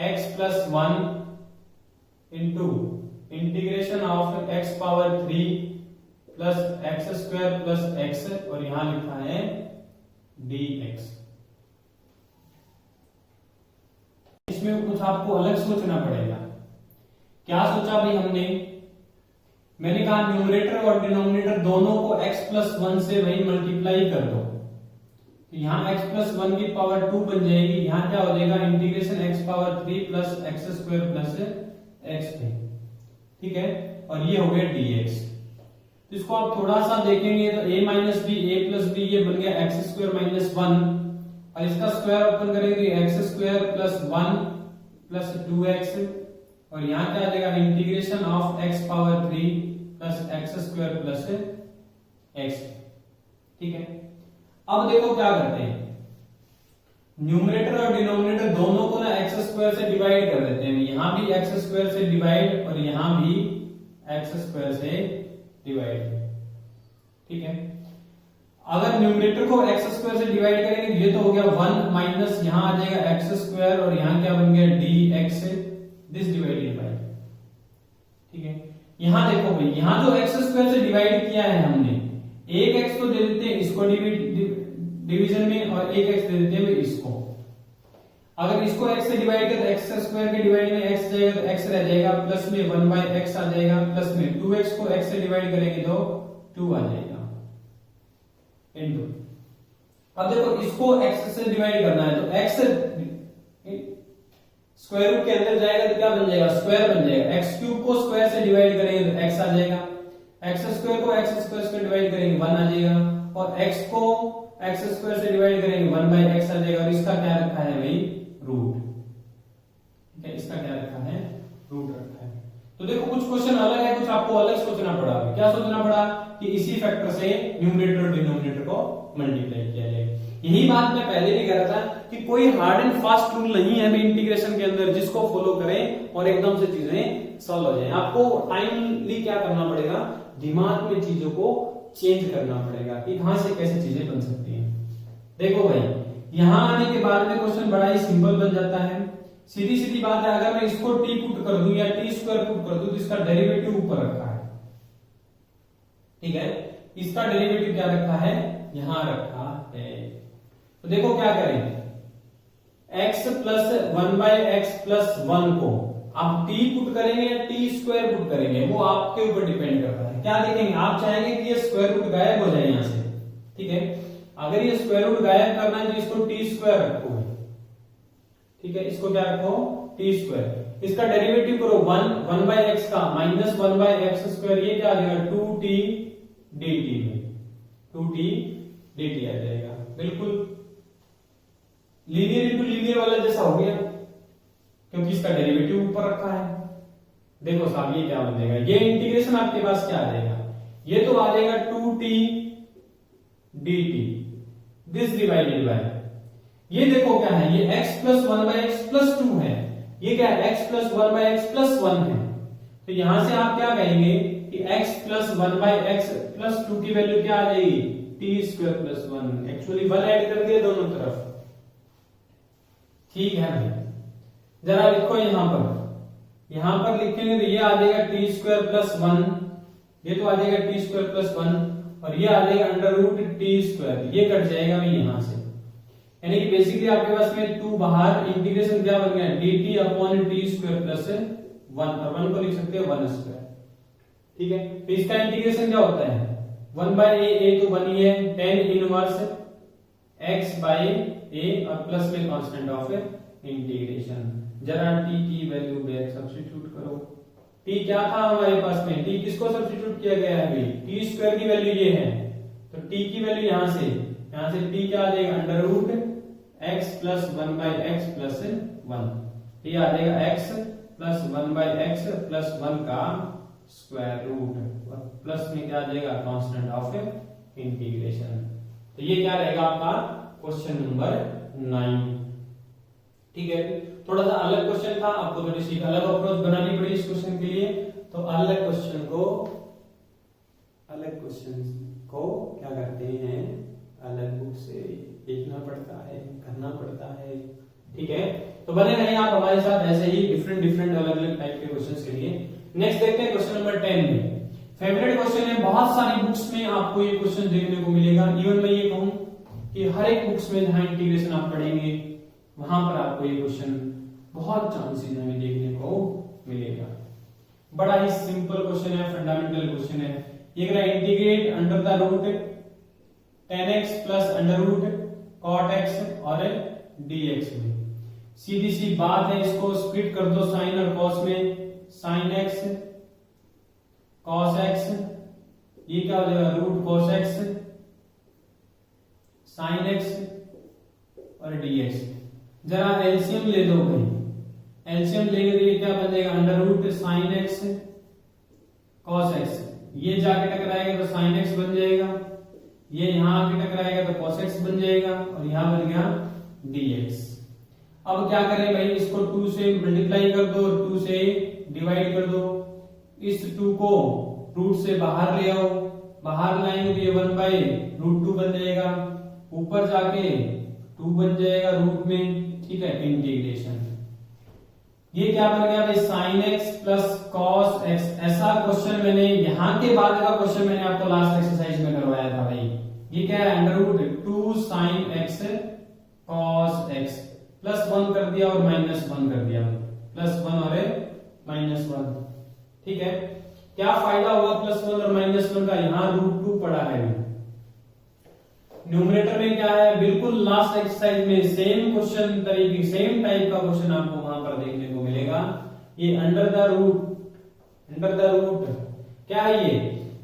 x plus 1 into integration of x power 3 plus x square plus x, और यहां लिखा है dx। इसमें कुछ आपको अलग सोचना पड़ेगा। क्या सोचा भाई हमने, मैंने कहा न्यूमरेटर और डिनोमिनेटर दोनों को x प्लस 1 से वही मल्टीप्लाई कर दो, तो यहाँ x प्लस 1 की पावर 2 बन जाएगी, यहाँ क्या हो जाएगा integration x power 3 plus x square plus x, ठीक है, और ये हो गया dx। तो इसको आप थोड़ा सा देखेंगे तो a minus b a plus b, ये बन गया एक्स स्क्वायर माइनस 1, और इसका स्क्वायर ओपन करेंगे x square plus 1 plus 2x, और यहाँ क्या आ जाएगा integration of x power 3 plus x square plus x, ठीक है। अब देखो क्या करते हैं, न्यूमरेटर और डिनोमिनेटर दोनों को ना एक्स स्क्वायर से डिवाइड कर देते हैं, यहां भी एक्स स्क्वायर से डिवाइड और यहां भी एक्स स्क्वायर से डिवाइड, ठीक है। अगर न्यूमरेटर को एक्स स्क्वायर से डिवाइड करेंगे ये तो हो गया 1 माइनस यहां आ जाएगा एक्स स्क्वायर, और यहां क्या बन गया dx, दिस डिवाइडेड बाय, ठीक है। यहां देखो भाई, यहां जो एक्स स्क्वायर से डिवाइड किया है हमने, एक एक्स को दे देते हैं इसको डिवीजन में, और एक एक्स दे देते हैं इसको। अगर इसको x से डिवाइड करें, एक्स स्क्वायर के डिवाइड में x जाएगा तो x रह जाएगा, प्लस में 1 बाय एक्स आ जाएगा, प्लस में 2x को x से डिवाइड करेंगे तो 2 आ जाएगा इनटू। अब देखो इसको x से डिवाइड करना है तो x स्क्वायर रूट के अंदर जाएगा तो क्या बन जाएगा, स्क्वायर बन जाएगा। x क्यूब को स्क्वायर से डिवाइड करेंगे तो x आ जाएगा, x स्क्वायर को x स्क्वायर से डिवाइड करेंगे 1 आ जाएगा, और x को x स्क्वायर से डिवाइड करेंगे 1 बाय x आ जाएगा, और इसका क्या रखा है भाई रूट, ठीक है, इसका क्या रखा है रूट रखा है। तो देखो कुछ क्वेश्चन अलग है, कुछ आपको अलग सोचना पड़ा। क्या सोचना पड़ा कि इसी फैक्टर से न्यूमरेटर और डिनोमिनेटर को मल्टीप्लाई किया जाए। यही बात मैं पहले भी कह रहा था कि कोई हार्ड एंड फास्ट रूल नहीं है इंटीग्रेशन के अंदर जिसको फॉलो करें और एकदम से चीजें सॉल्व हो जाए। आपको टाइमली क्या करना पड़ेगा, दिमाग में चीजों को चेंज करना पड़ेगा कि कहां से कैसे चीजें बन सकती हैं। देखो भाई यहां आने के बाद में क्वेश्चन बड़ा ही सिंपल बन जाता है। सीधी सीधी बात है, अगर मैं इसको t पुट कर दूं या t स्क्वायर पुट कर दूं तो इसका डेरिवेटिव ऊपर रखा है, ठीक है, इसका डेरिवेटिव क्या रखा है यहां रखा है। तो देखो क्या करें, x plus 1 by x plus 1 को आप t पुट करेंगे या t स्क्वायर पुट करेंगे वो आपके ऊपर डिपेंड करता है। क्या देखेंगे, आप चाहेंगे कि ये स्क्वायर रूट गायब हो जाए यहां से, ठीक है। अगर ये स्क्वायर रूट गायब करना है तो इसको टी स्क्वायर रखो, ठीक है, इसको क्या रखो टी स्क्वायर। इसका डेरिवेटिव करो 1 बाय एक्स का माइनस 1 बाय एक्स स्क्वायर, ये क्या आ जाएगा 2t dt में 2t dt आ जाएगा। बिल्कुल लीनियर इनटू लीनियर वाला जैसा हो गया, क्योंकि इसका डेरिवेटिव ऊपर रखा है। देखो साहब ये क्या बन जाएगा, ये इंटीग्रेशन आपके पास क्या आ जाएगा, ये तो आ जाएगा 2t dt this divided bye, ये देखो क्या है, ये x plus 1 by x plus 2 है, ये क्या है x plus 1 by x plus 1 है। तो यहां से आप क्या कहेंगे कि x plus 1 by x plus 2 की वैल्यू क्या आ जाएगी t square plus 1, actually 1 add कर दिया दोनों तरफ। ठीक है भाई, जरा लिखो यहां पर लिखेंगे तो ये आ जाएगा टी स्क्वायर प्लस 1, ये तो आ जाएगा टी स्क्वायर प्लस 1 और ये आ जाएगा अंडर रूट टी स्क्वायर, ये कट जाएगा भाई यहां से, यानी कि बेसिकली आपके पास में 2 बाहर, इंटीग्रेशन क्या बन गया dt upon T square plus 1 और 1 को लिख सकते हो 1 स्क्वायर। ठीक है, तो इसका इंटीग्रेशन क्या होता है 1 बाय a तो 1 ही है, tan इनवर्स x बाय a और प्लस में कांस्टेंट ऑफ इंटीग्रेशन। जरा t की वैल्यू बैक सब्स्टिट्यूट करो, t क्या था हमारे पास में, t किसको सब्स्टिट्यूट किया गया है भाई, t स्क्वायर की वैल्यू ये है, तो t की वैल्यू यहां से t क्या आ जाएगा under root x plus 1 by x plus 1, ये आ जाएगा x plus 1 by x plus 1 का स्क्वायर रूट और प्लस में क्या आ जाएगा कांस्टेंट ऑफ इंटीग्रेशन। तो ये क्या रहेगा आपका क्वेश्चन नंबर 9। ठीक है, थोड़ा सा अलग क्वेश्चन था, आपको थोड़ी सी अलग अप्रोच बनानी पड़ी इस क्वेश्चन के लिए, तो अलग क्वेश्चन को क्या करते हैं, अलग बुक से देखना पड़ता है, करना पड़ता है। ठीक है, तो बने रहिए आप हमारे साथ ऐसे ही डिफरेंट अलग अलग टाइप के क्वेश्चंस के लिए। नेक्स्ट देखते हैं क्वेश्चन नंबर 10 में, फेवरेट क्वेश्चन है, बहुत सारी बुक्स में आपको ये क्वेश्चन देखने को मिलेगा। इवन मैं ये कहूं कि हर एक बुक्स में जहां इंटीग्रेशन आप पढ़ेंगे वहां पर आपको ये क्वेश्चन बहुत चांसेस हमें देखने को मिलेगा। बड़ा ही सिंपल क्वेश्चन है, फंडामेंटल क्वेश्चन है। ये कह रहा है integrate under the root tan x plus under root cot x और dx में। सीधी सी बात है, इसको स्प्लिट कर दो साइन और कॉस में, साइन x cos x, ये क्या हो जाएगा root cos x sine x और dx। जरा एलसीएम ले दो भाई, एलसीएम लेंगे तो ये क्या बन जाएगा under root sine x cos x, ये जाके टकराएगा तो साइन एक्स बन जाएगा, ये यहां आके टकराएगा तो कॉस एक्स बन जाएगा और यहां बन गया dx। अब क्या करें भाई, इसको 2 से मल्टीप्लाई कर दो और 2 से डिवाइड कर दो, इस 2 को रूट से बाहर ले आओ, बाहर लाएंगे तो ये 1 बाय रूट 2 बन जाएगा, ऊपर जाके 2 बन जाएगा रूट में। ठीक है, इंटीग्रेशन, ये क्या बन गया भाई sine X plus cos x. ऐसा क्वेश्चन मैंने यहां के बाद का क्वेश्चन मैंने आपको लास्ट एक्सरसाइज में करवाया था भाई। ये क्या है under root 2 sine x cos x, plus 1 कर दिया और माइनस 1 कर दिया, प्लस 1 और माइनस 1। ठीक है, क्या फायदा हुआ प्लस 1 और माइनस 1 का, यहां रूट 2 पड़ा है। न्यूमरेटर में क्या है, बिल्कुल लास्ट एक्सरसाइज में सेम क्वेश्चन तरीके, सेम टाइप का क्वेश्चन आपको वहां पर देखने को मिलेगा। ये अंडर द रूट क्या है ये,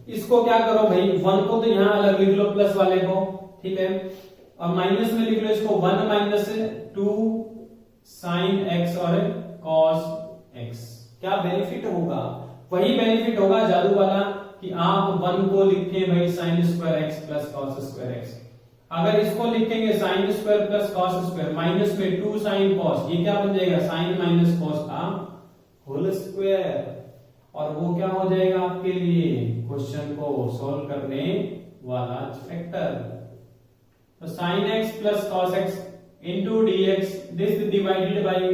इसको क्या करो भाई 1 को तो यहां अलग लिख लो प्लस वाले को, ठीक है, और माइनस में लिख लो इसको 1 माइनस 2 साइन एक्स और कॉस एक्स। क्या बेनिफिट होगा, वही बेनिफिट होगा जादू वाला कि आप 1 को लिखें भाई sine square x plus cos square x, अगर इसको लिखेंगे sine square plus cos square, minus में 2 साइन कॉस, ये क्या बन जाएगा साइन माइनस कॉस का होल स्क्वायर, और वो क्या हो जाएगा आपके लिए क्वेश्चन को सॉल्व करने वाला फैक्टर। तो sine X plus cos X into dx, this divided by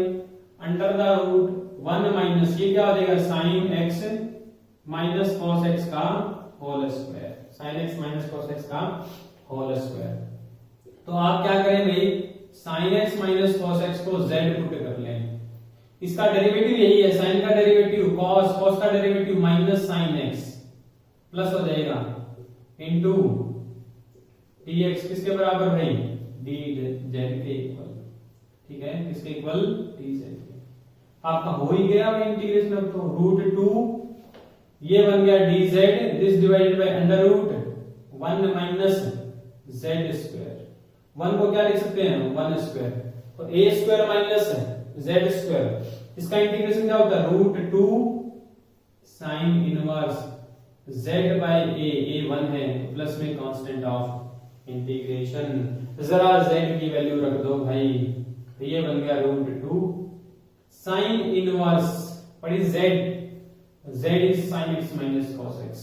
under the root 1 minus, ये क्या हो जाएगा sine X minus cos X का whole square, sine X minus cos X का होल स्क्वायर। तो आप क्या करें भाई, sine X minus cos X को z पुट कर लें, इसका डेरिवेटिव यही है, साइन का डेरिवेटिव कॉस, कॉस का derivative minus sine X, plus हो जाएगा इनटू dx किसके बराबर भाई dz के इक्वल, ठीक है, किसके इक्वल dz के। आपका हो ही गया इंटीग्रेशन। अब तो √2 ये बन गया dz, this divided by under root 1 minus z square. 1 को क्या लिख सकते हैं 1 स्क्वायर, तो a square minus z square, इसका इंटीग्रेशन क्या होता है √2 sine inverse z by a 1 है प्लस में कांस्टेंट ऑफ इंटीग्रेशन। जरा z की वैल्यू रख दो भाई, तो ये बन गया √2 sine inverse, what is z is sine x minus cos x,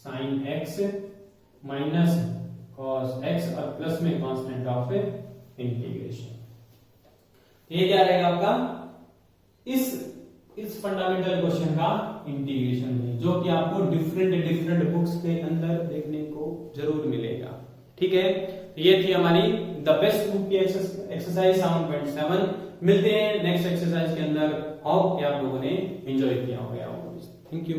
sine x minus cos x और प्लस में कांस्टेंट ऑफ इंटीग्रेशन। ये क्या रहेगा आपका इस फंडामेंटल क्वेश्चन का इंटीग्रेशन में, जो कि आपको डिफरेंट बुक्स के अंदर देखने को जरूर मिलेगा। ठीक है, ये थी हमारी द बेस्ट बुक की एक्सरसाइज 7.7। मिलते हैं नेक्स्ट एक्सरसाइज के अंदर। होप कि आप लोगों ने एंजॉय किया होगा। Thank you.